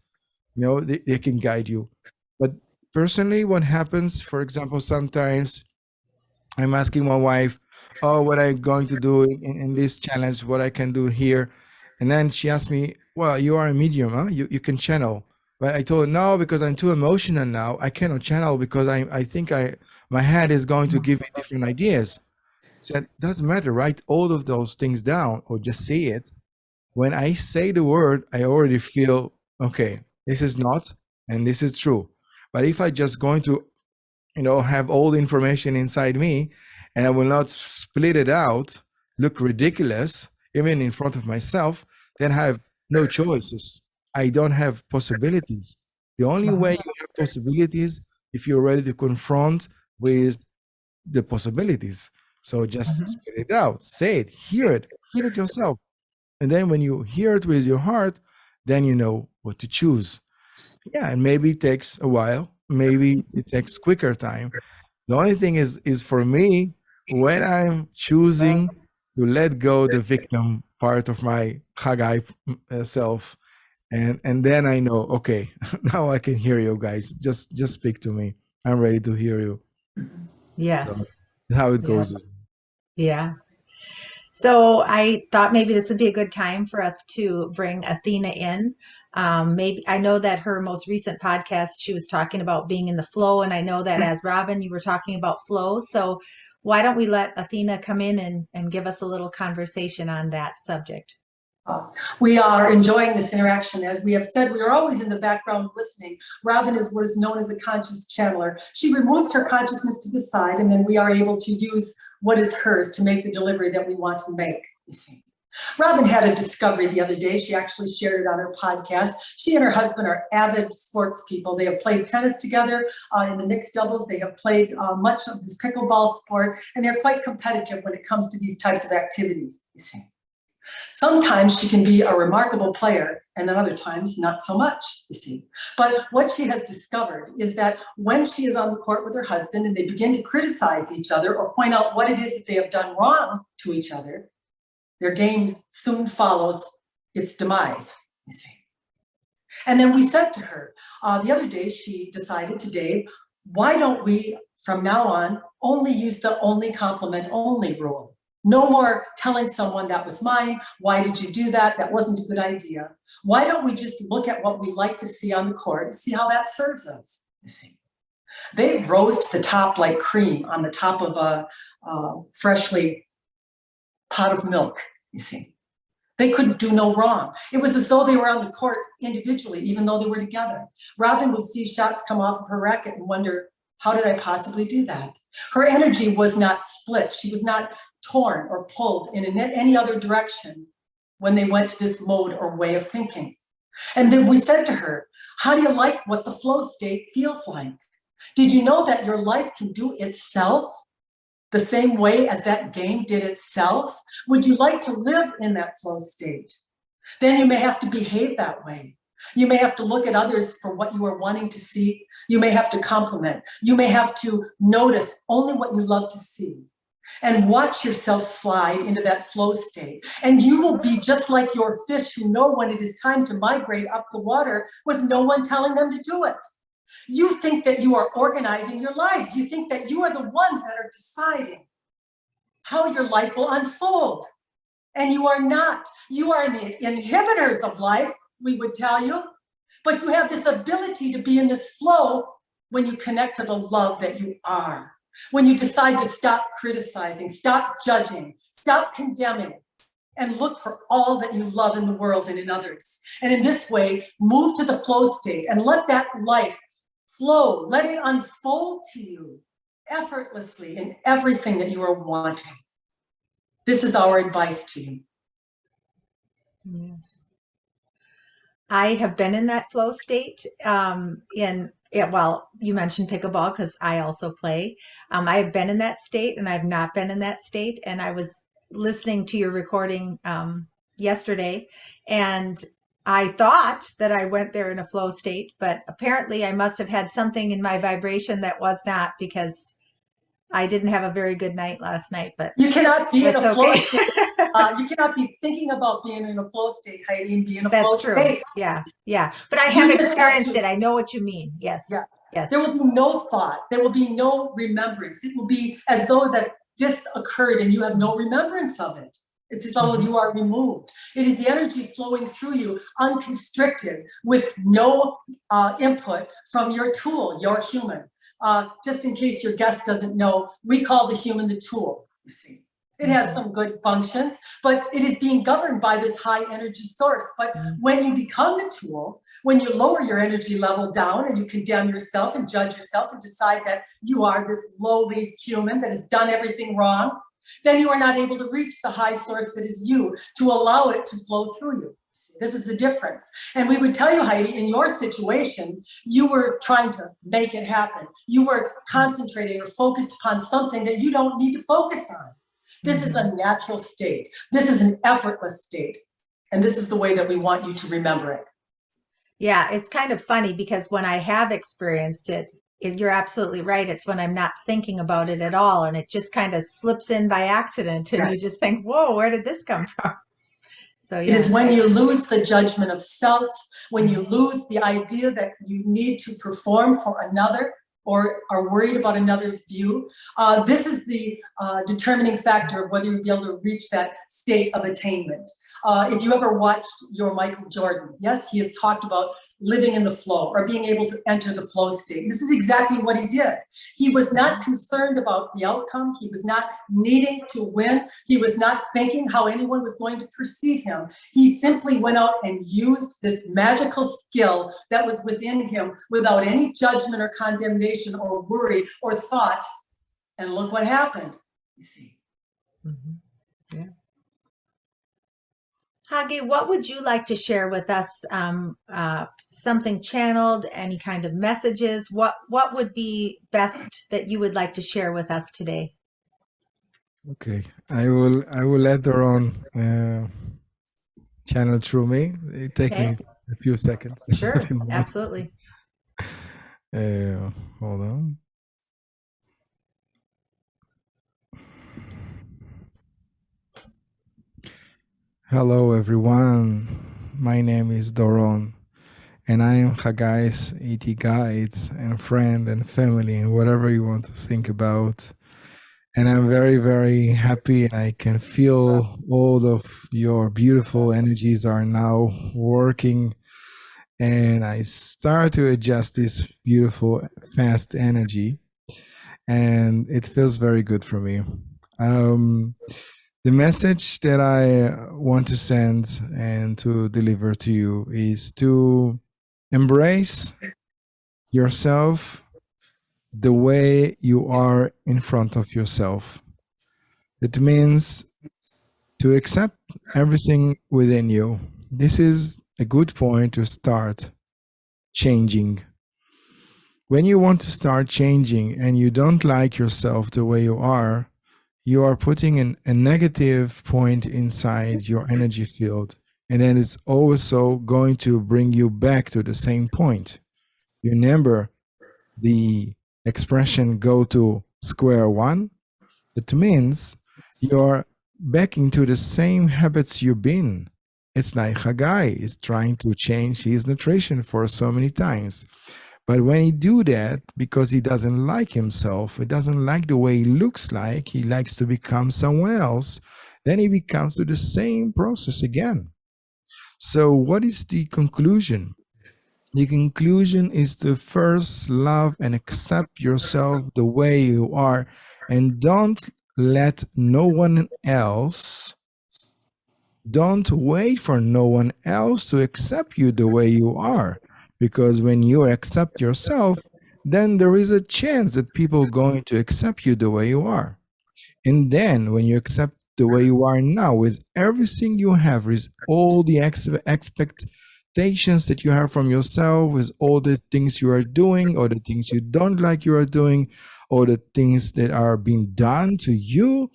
Speaker 2: they can guide you. But personally, what happens, for example, sometimes I'm asking my wife, oh, what I'm going to do in this challenge, what I can do here. And then she asked me, well, you are a medium, huh? You can channel. But I told her, no, because I'm too emotional now. I cannot channel because I think my head is going to give me different ideas. Said, doesn't matter, write all of those things down or just say it. When I say the word, I already feel, okay, this is not, and this is true. But if I just going to, have all the information inside me and I will not split it out, look ridiculous, even in front of myself, then I have no choices. I don't have possibilities. The only way you have possibilities if you're ready to confront with the possibilities. So just
Speaker 1: Mhm.
Speaker 2: spit it out, say it, hear it, feel it yourself. And then when you hear it with your heart, then you know what to choose. Yeah, and maybe it takes a while, maybe it takes quicker time. The only thing is for me, when I'm choosing to let go the victim part of my Chagai self, and then I know, okay, now I can hear you guys. Just speak to me. I'm ready to hear you. So
Speaker 1: Yes.
Speaker 2: that's how it
Speaker 1: Yeah.
Speaker 2: goes.
Speaker 1: Yeah. So I thought maybe this would be a good time for us to bring Athena in. Maybe I know that her most recent podcast, she was talking about being in the flow, and I know that as Robin, you were talking about flow. So why don't we let Athena come in and give us a little conversation on that subject?
Speaker 3: We are enjoying this interaction. As we have said, we are always in the background listening. Robin is what is known as a conscious channeler. She removes her consciousness to the side, and then we are able to use what is hers to make the delivery that we want to make, you see. Robin had a discovery the other day. She actually shared it on her podcast. She and her husband are avid sports people. They have played tennis together in the mixed doubles. They have played much of this pickleball sport, and they're quite competitive when it comes to these types of activities, you see. Sometimes she can be a remarkable player, and then other times not so much, you see. But what she has discovered is that when she is on the court with her husband and they begin to criticize each other or point out what it is that they have done wrong to each other, their game soon follows its demise, you see. And then we said to her, the other day, she decided to Dave, why don't we, from now on, only use the only compliment only rule? No more telling someone that was mine. Why did you do that? That wasn't a good idea. Why don't we just look at what we like to see on the court and see how that serves us? You see, they rose to the top like cream on the top of a freshly pot of milk, you see. They could do no wrong. It was as though they were on the court individually, even though they were together. Robin would see shots come off of her racket and wonder, how did I possibly do that? Her energy was not split. She was not torn or pulled in any other direction when they went to this mode or way of thinking. And then we said to her, how do you like what the flow state feels like? Did you know that your life can do itself the same way as that game did itself? Would you like to live in that flow state? Then you may have to behave that way. You may have to look at others for what you are wanting to see. You may have to compliment. You may have to notice only what you love to see and watch yourself slide into that flow state. And you will be just like your fish who know when it is time to migrate up the water with no one telling them to do it. You think that you are organizing your lives. You think that you are the ones that are deciding how your life will unfold. And you are not. You are the inhibitors of life, we would tell you. But you have this ability to be in this flow when you connect to the love that you are. When you decide to stop criticizing, stop judging, stop condemning, and look for all that you love in the world and in others. And in this way, move to the flow state and let that life flow. Let it unfold to you effortlessly in everything that you are wanting. This is our advice to you.
Speaker 1: Yes. I have been in that flow state well, you mentioned pickleball because I also play. I have been in that state and I've not been in that state. And I was listening to your recording yesterday, and I thought that I went there in a flow state, but apparently I must have had something in my vibration that was not, because I didn't have a very good night last night, but
Speaker 3: You cannot be in
Speaker 1: it's
Speaker 3: a flow
Speaker 1: okay.
Speaker 3: state You cannot be thinking about being in a flow state, Heidi, and be in a flow
Speaker 1: That's true.
Speaker 3: state.
Speaker 1: Yeah. Yeah. But I
Speaker 3: You
Speaker 1: have
Speaker 3: just have
Speaker 1: experienced
Speaker 3: to-
Speaker 1: it. I know what you mean. Yes.
Speaker 3: Yeah.
Speaker 1: Yes.
Speaker 3: There will be no thought. There will be no remembrance. It will be as though that this occurred and you have no remembrance of it. It's as though you are removed. It is the energy flowing through you, unconstricted, with no input from your tool, your human. Just in case your guest doesn't know, we call the human the tool, you see. It has some good functions, but it is being governed by this high energy source. But when you become the tool, when you lower your energy level down and you condemn yourself and judge yourself and decide that you are this lowly human that has done everything wrong, then you are not able to reach the high source that is you to allow it to flow through you. See, this is the difference. And we would tell you, Heidi, in your situation, you were trying to make it happen. You were concentrating or focused upon something that you don't need to focus on. This is a natural state. This is an effortless state. And this is the way that we want you to remember it.
Speaker 1: Yeah, it's kind of funny because when I have experienced it, you're absolutely right. It's when I'm not thinking about it at all. And it just kind of slips in by accident. And you just think, whoa, where did this come from? So, yeah.
Speaker 3: It is when you lose the judgment of self, when you lose the idea that you need to perform for another or are worried about another's view. This is the determining factor of whether you'll be able to reach that state of attainment. If you ever watched your Michael Jordan, yes, he has talked about living in the flow or being able to enter the flow state. This is exactly what he did. He was not concerned about the outcome. He was not needing to win. He was not thinking how anyone was going to perceive him. He simply went out and used this magical skill that was within him without any judgment or condemnation or worry or thought. And look what happened, you see.
Speaker 1: Yeah. Hagi, what would you like to share with us? Something channeled, any kind of messages? What would be best that you would like to share with us today?
Speaker 2: Okay, I will later on channel through me. It take me a few seconds.
Speaker 1: Sure,
Speaker 2: a few
Speaker 1: absolutely.
Speaker 2: Hold on. Hello everyone, my name is Doron and I am Chagai's ET guides and friend and family and whatever you want to think about. And I'm very, very happy. I can feel all of your beautiful energies are now working and I start to adjust this beautiful fast energy and it feels very good for me. The message that I want to send and to deliver to you is to embrace yourself the way you are in front of yourself. It means to accept everything within you. This is a good point to start changing. When you want to start changing and you don't like yourself the way you are putting a negative point inside your energy field, and then it's also going to bring you back to the same point. You remember the expression go to square one? It means you're back into the same habits you've been. It's like Chagai is trying to change his nutrition for so many times. But when he do that, because he doesn't like himself, he doesn't like the way he looks like, he likes to become someone else, then he becomes to the same process again. So what is the conclusion? The conclusion is to first love and accept yourself the way you are and don't let no one else, don't wait for no one else to accept you the way you are. Because when you accept yourself, then there is a chance that people are going to accept you the way you are. And then when you accept the way you are now, with everything you have, with all the expectations that you have from yourself, with all the things you are doing, or the things you don't like you are doing, or the things that are being done to you,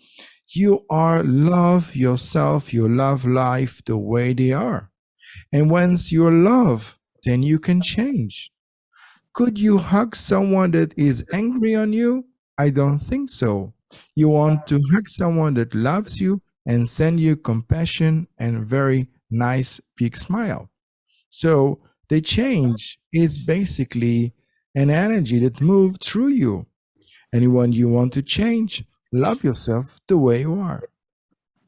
Speaker 2: you are love yourself, you love life the way they are. And once you love, then you can change. Could you hug someone that is angry on you? I don't think so. You want to hug someone that loves you, and send you compassion and very nice big smile. So the change is basically an energy that moves through you. And when you want to change, love yourself the way you are.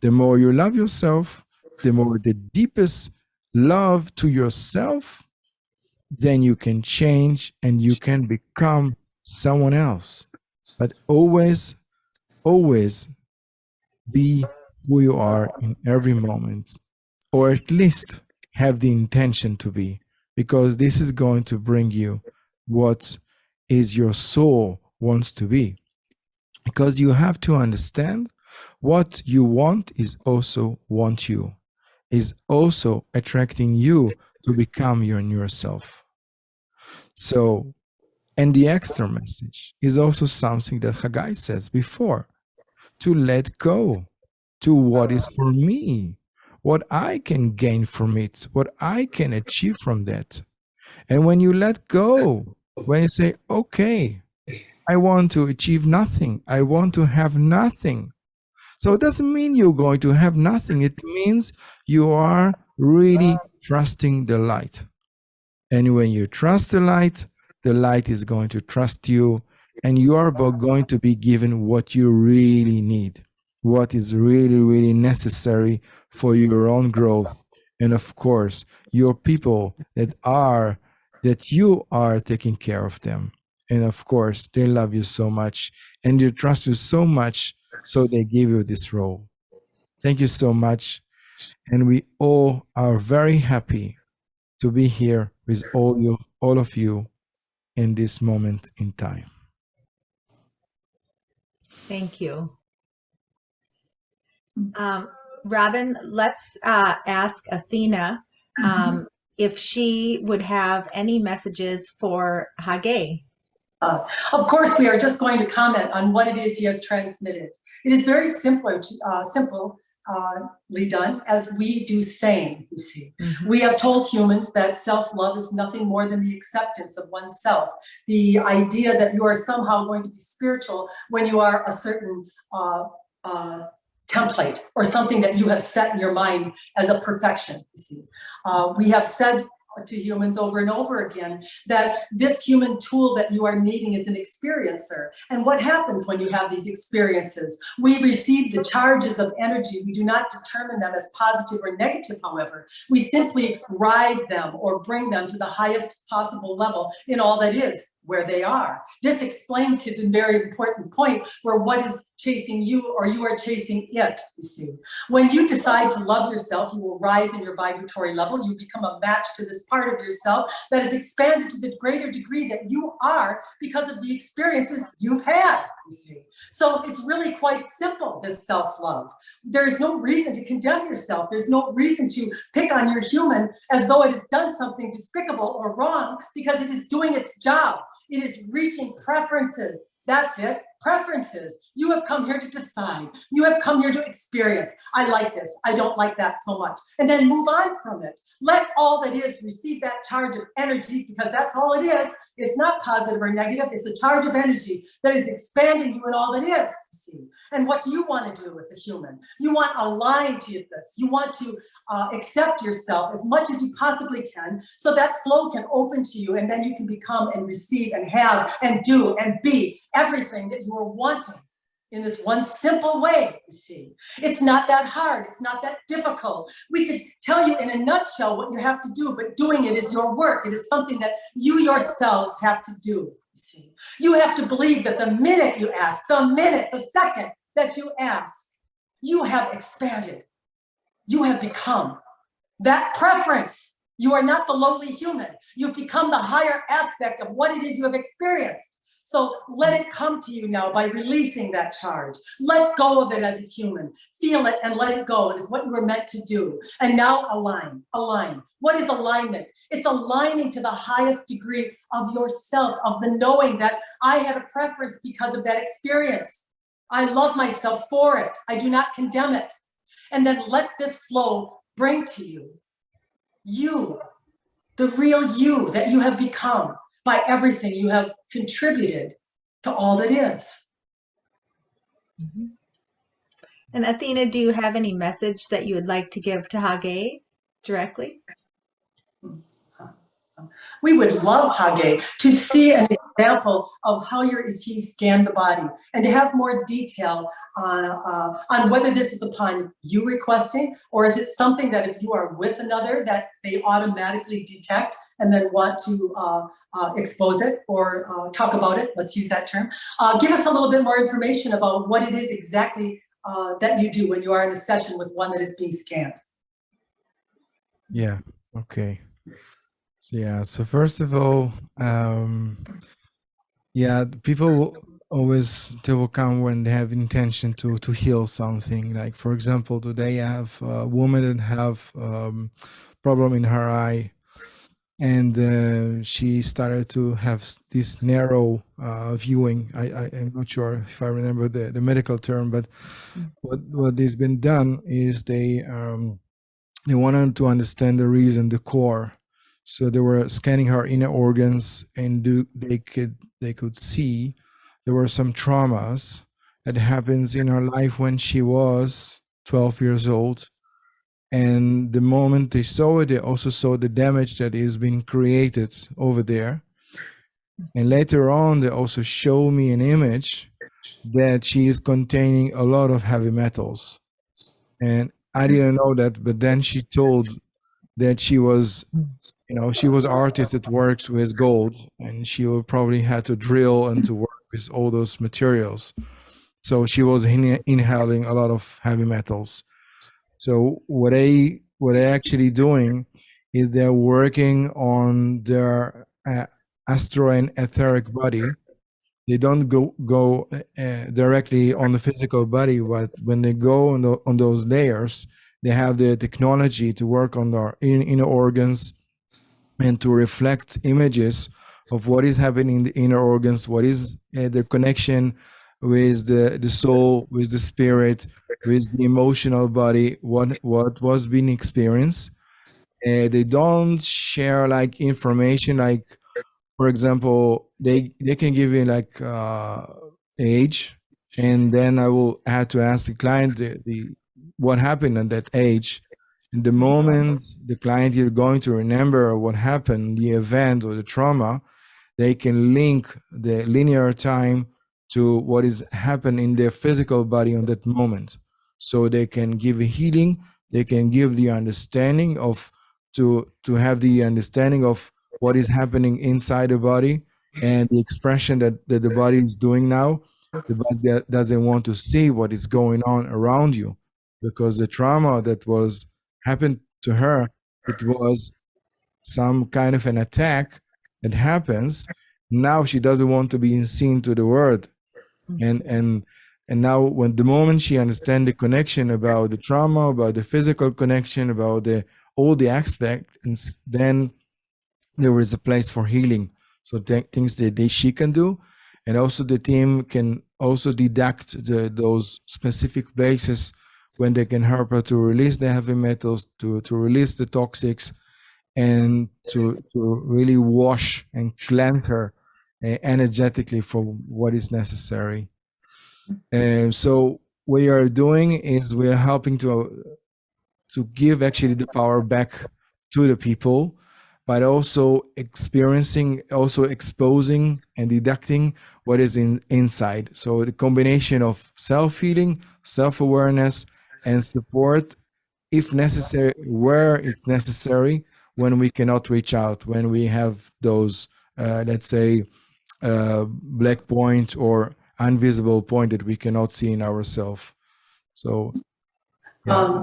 Speaker 2: The more you love yourself, the more the deepest love to yourself, then you can change and you can become someone else. But always, always be who you are in every moment, or at least have the intention to be, because this is going to bring you what is your soul wants to be. Because you have to understand what you want is also want you, is also attracting you to become your newer self. So, and the extra message is also something that Chagai says before, to let go to what is for me, what I can gain from it, what I can achieve from that. And when you let go, when you say, okay, I want to achieve nothing, I want to have nothing. So it doesn't mean you're going to have nothing. It means you are really trusting the light. And when you trust the light is going to trust you, and you are going to be given what you really need, what is really, really necessary for your own growth. And of course, your people that you are taking care of them. And of course, they love you so much and they trust you so much, so they give you this role. Thank you so much. And we all are very happy to be here with all of you in this moment in time.
Speaker 1: Thank you. Robin, let's ask Athena if she would have any messages for Chagai.
Speaker 3: Of course, we are just going to comment on what it is he has transmitted. It is very simply done as we do same, you see. Mm-hmm. We have told humans that self-love is nothing more than the acceptance of oneself, the idea that you are somehow going to be spiritual when you are a certain template or something that you have set in your mind as a perfection, you see. We have said to humans over and over again that this human tool that you are needing is an experiencer. And what happens when you have these experiences? We receive the charges of energy. We do not determine them as positive or negative, however. We simply rise them or bring them to the highest possible level in all that is, where they are. This explains his very important point where what is chasing you or you are chasing it, you see. When you decide to love yourself, you will rise in your vibratory level. You become a match to this part of yourself that is expanded to the greater degree that you are because of the experiences you've had, you see. So it's really quite simple, this self-love. There is no reason to condemn yourself. There's no reason to pick on your human as though it has done something despicable or wrong, because it is doing its job. It is reaching preferences. That's it. Preferences. You have come here to decide. You have come here to experience. I like this. I don't like that so much. And then move on from it. Let all that is receive that charge of energy, because that's all it is. It's not positive or negative. It's a charge of energy that is expanding you in all that is. See? And what do you want to do as a human? You want to align to this. You want to accept yourself as much as you possibly can, so that flow can open to you, and then you can become and receive and have and do and be everything that you are wanting in this one simple way, you see. It's not that hard. It's not that difficult. We could tell you in a nutshell what you have to do, but doing it is your work. It is something that you yourselves have to do, you see. You have to believe that the minute you ask, the second that you ask, you have expanded. You have become that preference. You are not the lowly human. You've become the higher aspect of what it is you have experienced. So let it come to you now by releasing that charge. Let go of it as a human. Feel it and let it go. It is what you were meant to do. And now align. What is alignment? It's aligning to the highest degree of yourself, of the knowing that I had a preference because of that experience. I love myself for it. I do not condemn it. And then let this flow bring to you, the real you that you have become by everything you have contributed to all that is.
Speaker 1: Mm-hmm. And Athena, do you have any message that you would like to give to Chagai directly?
Speaker 3: We would love, Chagai, to see an example of how your ET scanned the body and to have more detail on whether this is upon you requesting, or is it something that if you are with another that they automatically detect and then want to expose it or talk about it, let's use that term. Give us a little bit more information about what it is exactly that you do when you are in a session with one that is being scanned.
Speaker 2: Yeah, okay. So yeah, so first of all, yeah, people always, they will come when they have intention to heal something. Like for example, today I have a woman that have problem in her eye, and she started to have this narrow viewing. I'm not sure if I remember the medical term, but what has been done is they wanted to understand the reason, the core. So they were scanning her inner organs, and they could see there were some traumas that happens in her life when she was 12 years old. And the moment they saw it, they also saw the damage that is being created over there. And later on, they also show me an image that she is containing a lot of heavy metals. And I didn't know that, but then she told that she was, she was an artist that works with gold, and she will probably had to drill and to work with all those materials. So she was inhaling a lot of heavy metals. So what I actually doing is they're working on their astral and etheric body. They don't go directly on the physical body, but when they go on those layers, they have the technology to work on their inner organs and to reflect images of what is happening in the inner organs, what is the connection with the soul, with the spirit, with the emotional body, what was being experienced. They don't share like information, like for example, they can give you like age, and then I will have to ask the client the what happened at that age. In the moment the client is going to remember what happened, the event or the trauma, they can link the linear time to what is happened in their physical body on that moment. So they can give a healing, they can give the understanding of to have the understanding of what is happening inside the body and the expression that the body is doing now. The body doesn't want to see what is going on around you, because the trauma that was happened to her, it was some kind of an attack that happens. Now she doesn't want to be seen to the world. And now when the moment she understands the connection about the trauma, about the physical connection, about all the aspects, then there is a place for healing. So things that she can do, and also the team can also deduct those specific places when they can help her to release the heavy metals, to release the toxics, and to really wash and cleanse her energetically from what is necessary. And so what we are doing is we are helping to give actually the power back to the people, but also experiencing, also exposing and deducting what is inside. So the combination of self-healing, self-awareness, and support, if necessary, where it's necessary, when we cannot reach out, when we have those, let's say, black point or invisible point that we cannot see in ourselves. So, yeah.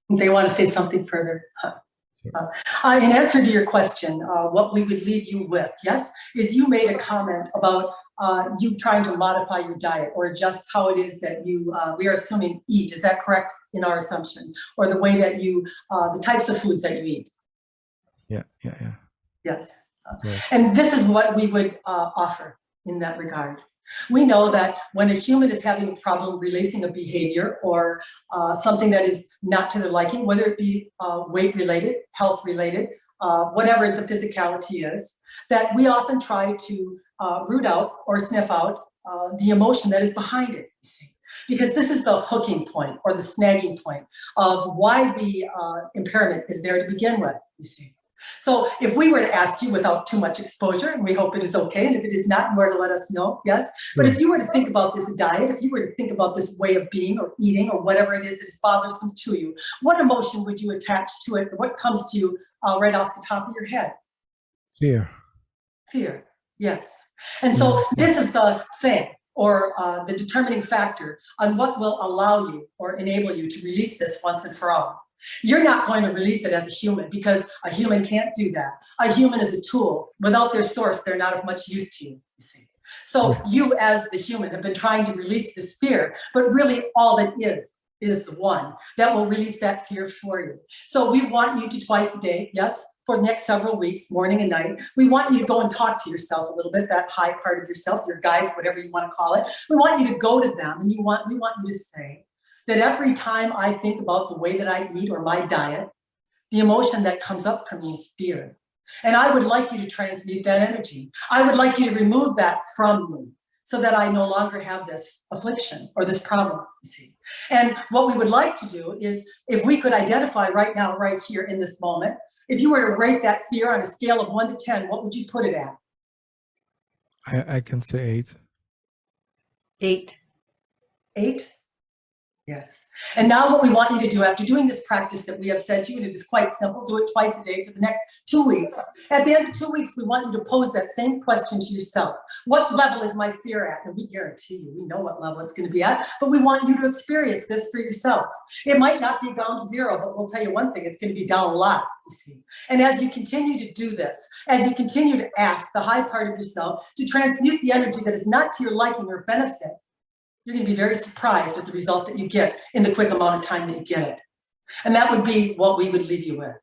Speaker 3: They want to say something further. In answer to your question, what we would leave you with, yes, is you made a comment about you trying to modify your diet or adjust how it is that you, we are assuming, eat. Is that correct in our assumption? Or the way that you, the types of foods that you eat?
Speaker 2: Yeah.
Speaker 3: Yes.
Speaker 2: Right.
Speaker 3: And this is what we would offer in that regard. We know that when a human is having a problem releasing a behavior or something that is not to their liking, whether it be weight related, health related, whatever the physicality is, that we often try to root out or sniff out the emotion that is behind it, you see. because this is the hooking point or the snagging point of why the impairment is there to begin with, you see. So if we were to ask you without too much exposure, and we hope it is okay, and if it is not, you were to let us know, yes. But if you were to think about this diet, if you were to think about this way of being or eating or whatever it is that is bothersome to you, what emotion would you attach to it? What comes to you right off the top of your head?
Speaker 2: Fear.
Speaker 3: Fear, yes. And so this is the thing, or the determining factor on what will allow you or enable you to release this once and for all. You're not going to release it as a human, because a human can't do that. A human is a tool. Without their source, they're not of much use to you, you see. So you as the human have been trying to release this fear, but really all it is the one that will release that fear for you. So we want you to twice a day, yes, for the next several weeks, morning and night. We want you to go and talk to yourself a little bit, that high part of yourself, your guides, whatever you want to call it. We want you to go to them, and we want you to say that every time I think about the way that I eat or my diet, the emotion that comes up for me is fear. And I would like you to transmute that energy. I would like you to remove that from me so that I no longer have this affliction or this problem, you see. And what we would like to do is, if we could identify right now, right here in this moment, if you were to rate that fear on a scale of 1 to 10, what would you put it at?
Speaker 2: I can say 8.
Speaker 1: 8.
Speaker 3: 8? Yes. And now what we want you to do, after doing this practice that we have said to you, and it is quite simple, do it twice a day for the next 2 weeks. At the end of 2 weeks, we want you to pose that same question to yourself. What level is my fear at? And we guarantee you, we know what level it's going to be at, but we want you to experience this for yourself. It might not be down to 0, but we'll tell you one thing, it's going to be down a lot, you see. And as you continue to do this, as you continue to ask the high part of yourself to transmute the energy that is not to your liking or benefit, you're going to be very surprised at the result that you get in the quick amount of time that you get it. And that would be what we would leave you with.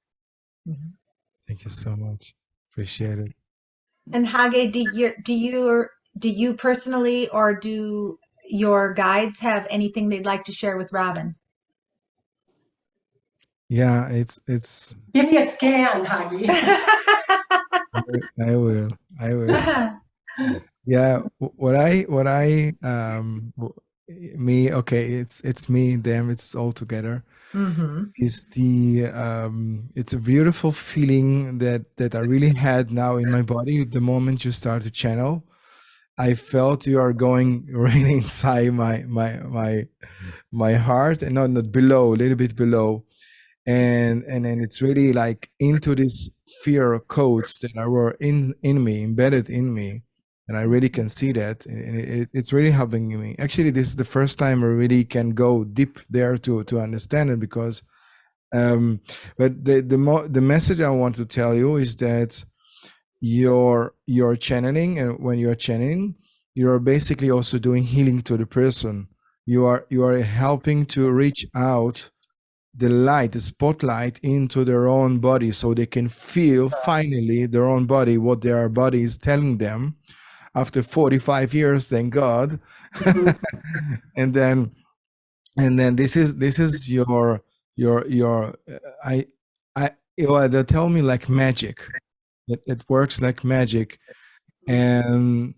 Speaker 2: Thank you so much. Appreciate it.
Speaker 1: And Hage, do you personally, or do your guides have anything they'd like to share with Robin?
Speaker 2: Yeah, it's
Speaker 3: Give me a scan, Heidi.
Speaker 2: I will. Yeah, me, okay, it's me, them, it's all together. Is it's a beautiful feeling that I really had now in my body the moment you start to channel. I felt you are going right inside my heart, and not below, a little bit below. And then it's really like into this fear codes that were in me, embedded in me. And I really can see that, and it's really helping me. Actually, this is the first time I really can go deep there to understand it, because, but the message I want to tell you is that you're channeling, and when you're channeling, you're basically also doing healing to the person. You are helping to reach out the light, the spotlight into their own body, so they can feel finally their own body, what their body is telling them. After 45 years, thank God. and then this is your they tell me like magic. It works like magic, and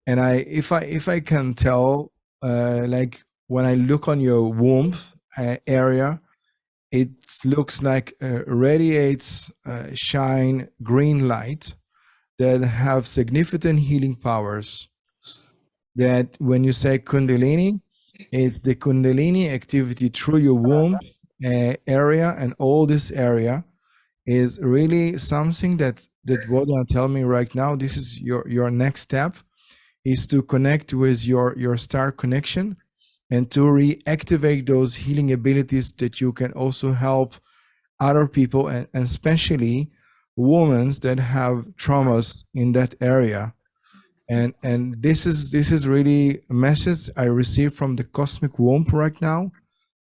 Speaker 2: if I can tell, like when I look on your womb area, it looks like radiates shine green light that have significant healing powers. That when you say Kundalini, it's the Kundalini activity through your womb area, and all this area is really something that what you're telling me right now. This is your next step, is to connect with your star connection, and to reactivate those healing abilities that you can also help other people, and especially women that have traumas in that area. And this is really a message I received from the cosmic womb right now.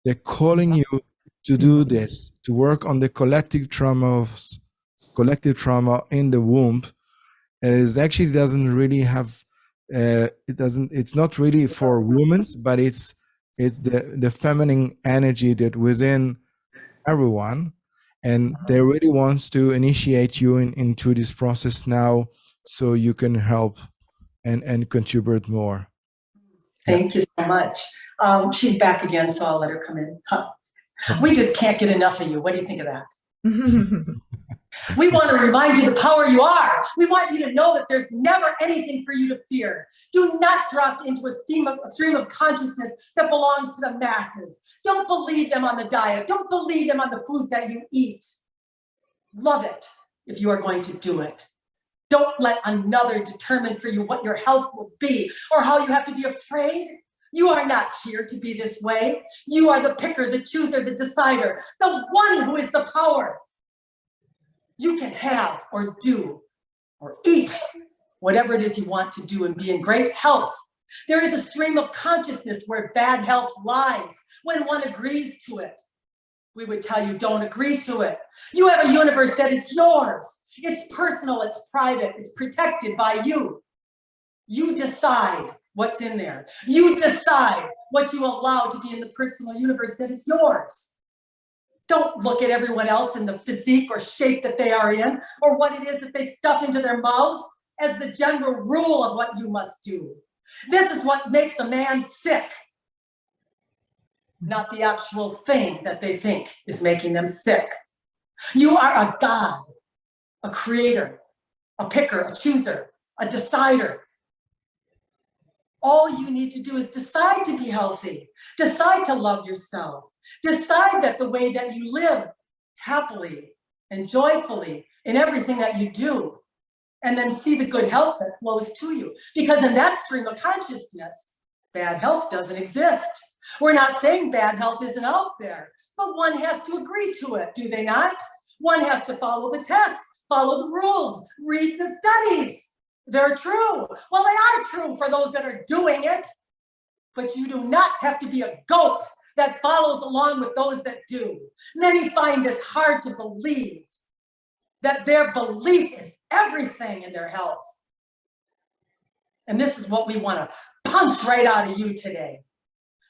Speaker 2: They're calling you to do this, to work on the collective trauma in the womb. And it actually doesn't really have it's not really for women, but it's the feminine energy that within everyone. And they really wants to initiate you into this process now, so you can help and contribute more.
Speaker 3: Thank you so much. She's back again, so I'll let her come in. Huh. We just can't get enough of you. What do you think of that? We want to remind you the power you are. We want you to know that there's never anything for you to fear. Do not drop into a stream of consciousness that belongs to the masses. Don't believe them on the diet. Don't believe them on the foods that you eat. Love it if you are going to do it. Don't let another determine for you what your health will be or how you have to be afraid. You are not here to be this way. You are the picker, the chooser, the decider, the one who is the power. You can have or do or eat whatever it is you want to do and be in great health. There is a stream of consciousness where bad health lies when one agrees to it. We would tell you, don't agree to it. You have a universe that is yours. It's personal, it's private, it's protected by you. You decide what's in there. You decide what you allow to be in the personal universe that is yours. Don't look at everyone else in the physique or shape that they are in, or what it is that they stuff into their mouths as the general rule of what you must do. This is what makes a man sick, not the actual thing that they think is making them sick. You are a God, a creator, a picker, a chooser, a decider. All you need to do is decide to be healthy, decide to love yourself, decide that the way that you live happily and joyfully in everything that you do, and then see the good health that flows to you. Because in that stream of consciousness, bad health doesn't exist. We're not saying bad health isn't out there, but one has to agree to it, do they not? One has to follow the tests, follow the rules, read the studies. They're true. Well, they are true for those that are doing it, but you do not have to be a goat that follows along with those that do. Many find this hard to believe, that their belief is everything in their health. And this is what we want to punch right out of you today.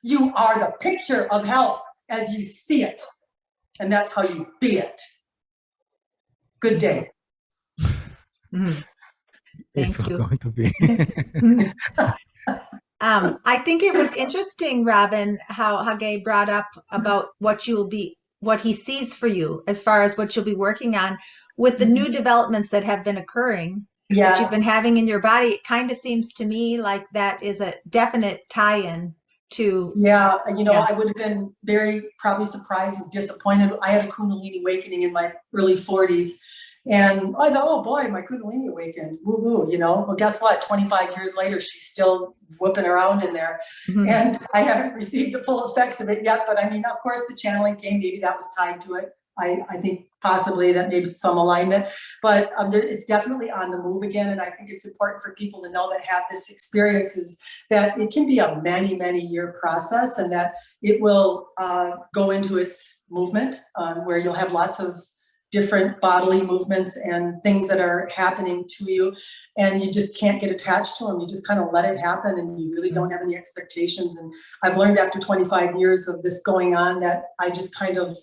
Speaker 3: You are the picture of health as you see it, and that's how you be it. Good day.
Speaker 1: Thank you.
Speaker 2: Going to be.
Speaker 1: I think it was interesting, Robin, how Chagai brought up about what he sees for you as far as what you'll be working on with the new developments that have been occurring. That you've been having in your body. It kind of seems to me like that is a definite tie-in to.
Speaker 3: Yeah, I would have been probably surprised and disappointed. I had a Kundalini awakening in my early 40s. And I thought, oh boy, my Kundalini awakened, woohoo, Well, guess what? 25 years later, she's still whooping around in there. Mm-hmm. And I haven't received the full effects of it yet. But I mean, of course, the channeling came, maybe that was tied to it. I think possibly that maybe some alignment, but it's definitely on the move again. And I think it's important for people to know that have this experience is that it can be a many, many year process, and that it will go into its movement where you'll have lots of different bodily movements and things that are happening to you, and you just can't get attached to them. You just kind of let it happen, and you really don't have any expectations. And I've learned after 25 years of this going on that I just kind of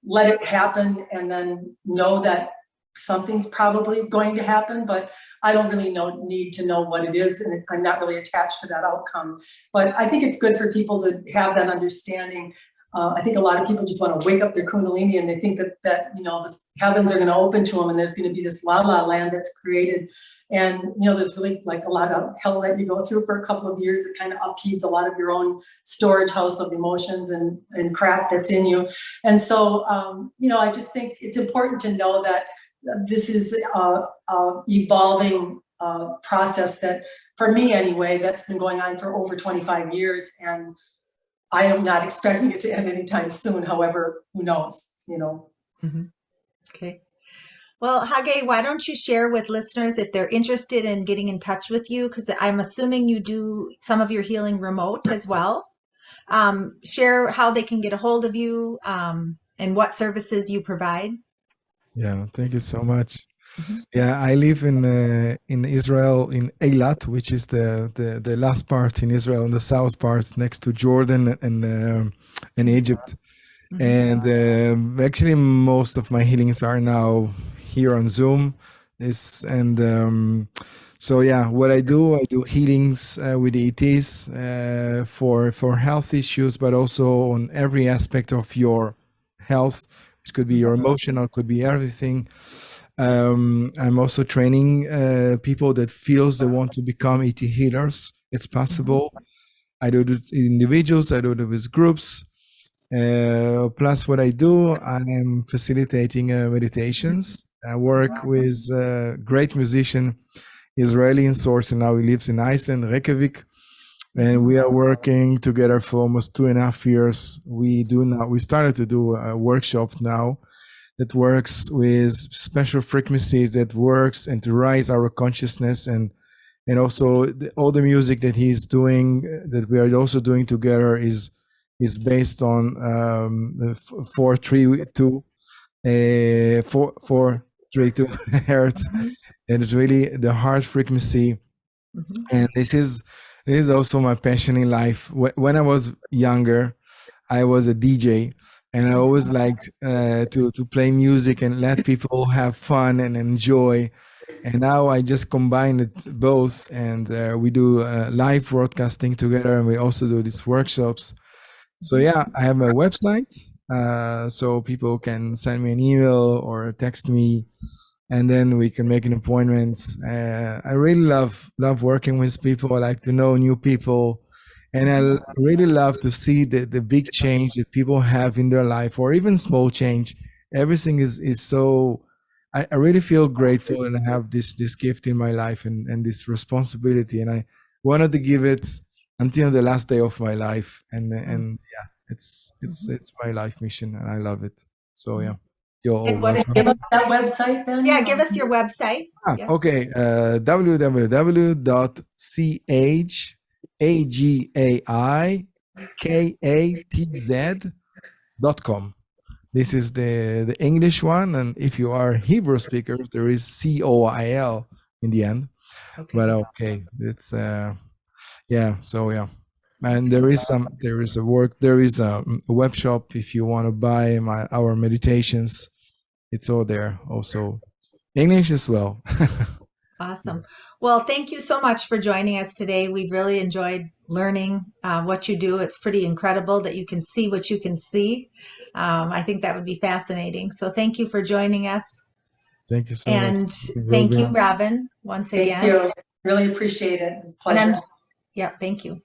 Speaker 3: let it happen, and then know that something's probably going to happen, but I don't really need to know what it is, and I'm not really attached to that outcome. But I think it's good for people to have that understanding. I think a lot of people just want to wake up their Kundalini, and they think that the heavens are going to open to them, and there's going to be this la-la land that's created. And, there's really like a lot of hell that you go through for a couple of years. It kind of upheaves a lot of your own storage house of emotions and crap that's in you. And so, I just think it's important to know that this is a evolving process that, for me anyway, that's been going on for over 25 years. And I am not expecting it to end anytime soon. However, who knows,
Speaker 1: Mm-hmm. Okay. Well, Chagai, why don't you share with listeners if they're interested in getting in touch with you? Because I'm assuming you do some of your healing remote as well. Share how they can get a hold of you and what services you provide.
Speaker 2: Yeah, thank you so much.
Speaker 1: Mm-hmm.
Speaker 2: Yeah, I live in Israel, in Eilat, which is the last part in Israel, in the south part, next to Jordan and Egypt. Mm-hmm. And actually, most of my healings are now here on Zoom. So yeah, what I do healings with ETs for health issues, but also on every aspect of your health, which could be your emotional, could be everything. I'm also training people that feels they want to become ET healers. It's possible. I do it with individuals, I do it with groups. Plus, what I do, I am facilitating meditations. I work with a great musician, Israeli in source, and now he lives in Iceland, Reykjavik. And we are working together for almost 2.5 years. We started to do a workshop now that works with special frequencies that works and to raise our consciousness, and also all the music that he's doing that we are also doing together is based on 432 432 hertz, and it's really the heart frequency. And this is also my passion in life. When I was younger, I was a DJ, and I always liked to play music and let people have fun and enjoy. And now I just combine it both, and we do live broadcasting together, and we also do these workshops. So yeah, I have a website, so people can send me an email or text me, and then we can make an appointment. I really love working with people. I like to know new people, and I really love to see the big change that people have in their life, or even small change. Everything is so. I really feel grateful, and I have this gift in my life, and this responsibility, and I wanted to give it until the last day of my life, and yeah, it's my life mission, and I love it. So yeah, you're all
Speaker 1: And what
Speaker 2: welcome.
Speaker 3: Give us that website then.
Speaker 1: Yeah, give us your website. Yeah.
Speaker 2: Okay, www.chagai.com. This is the English one, and if you are Hebrew speakers, there is COIL in the end.
Speaker 1: Okay.
Speaker 2: But okay, it's yeah. So yeah, and there is a web shop if you want to buy our meditations. It's all there. Also, English as well.
Speaker 1: Awesome. Well, thank you so much for joining us today. We've really enjoyed learning what you do. It's pretty incredible that you can see what you can see. I think that would be fascinating. So thank you for joining us.
Speaker 2: Thank you so much.
Speaker 1: And thank you, Robin, once again.
Speaker 3: Thank you. Really appreciate it. It was a pleasure.
Speaker 1: Yeah, thank you.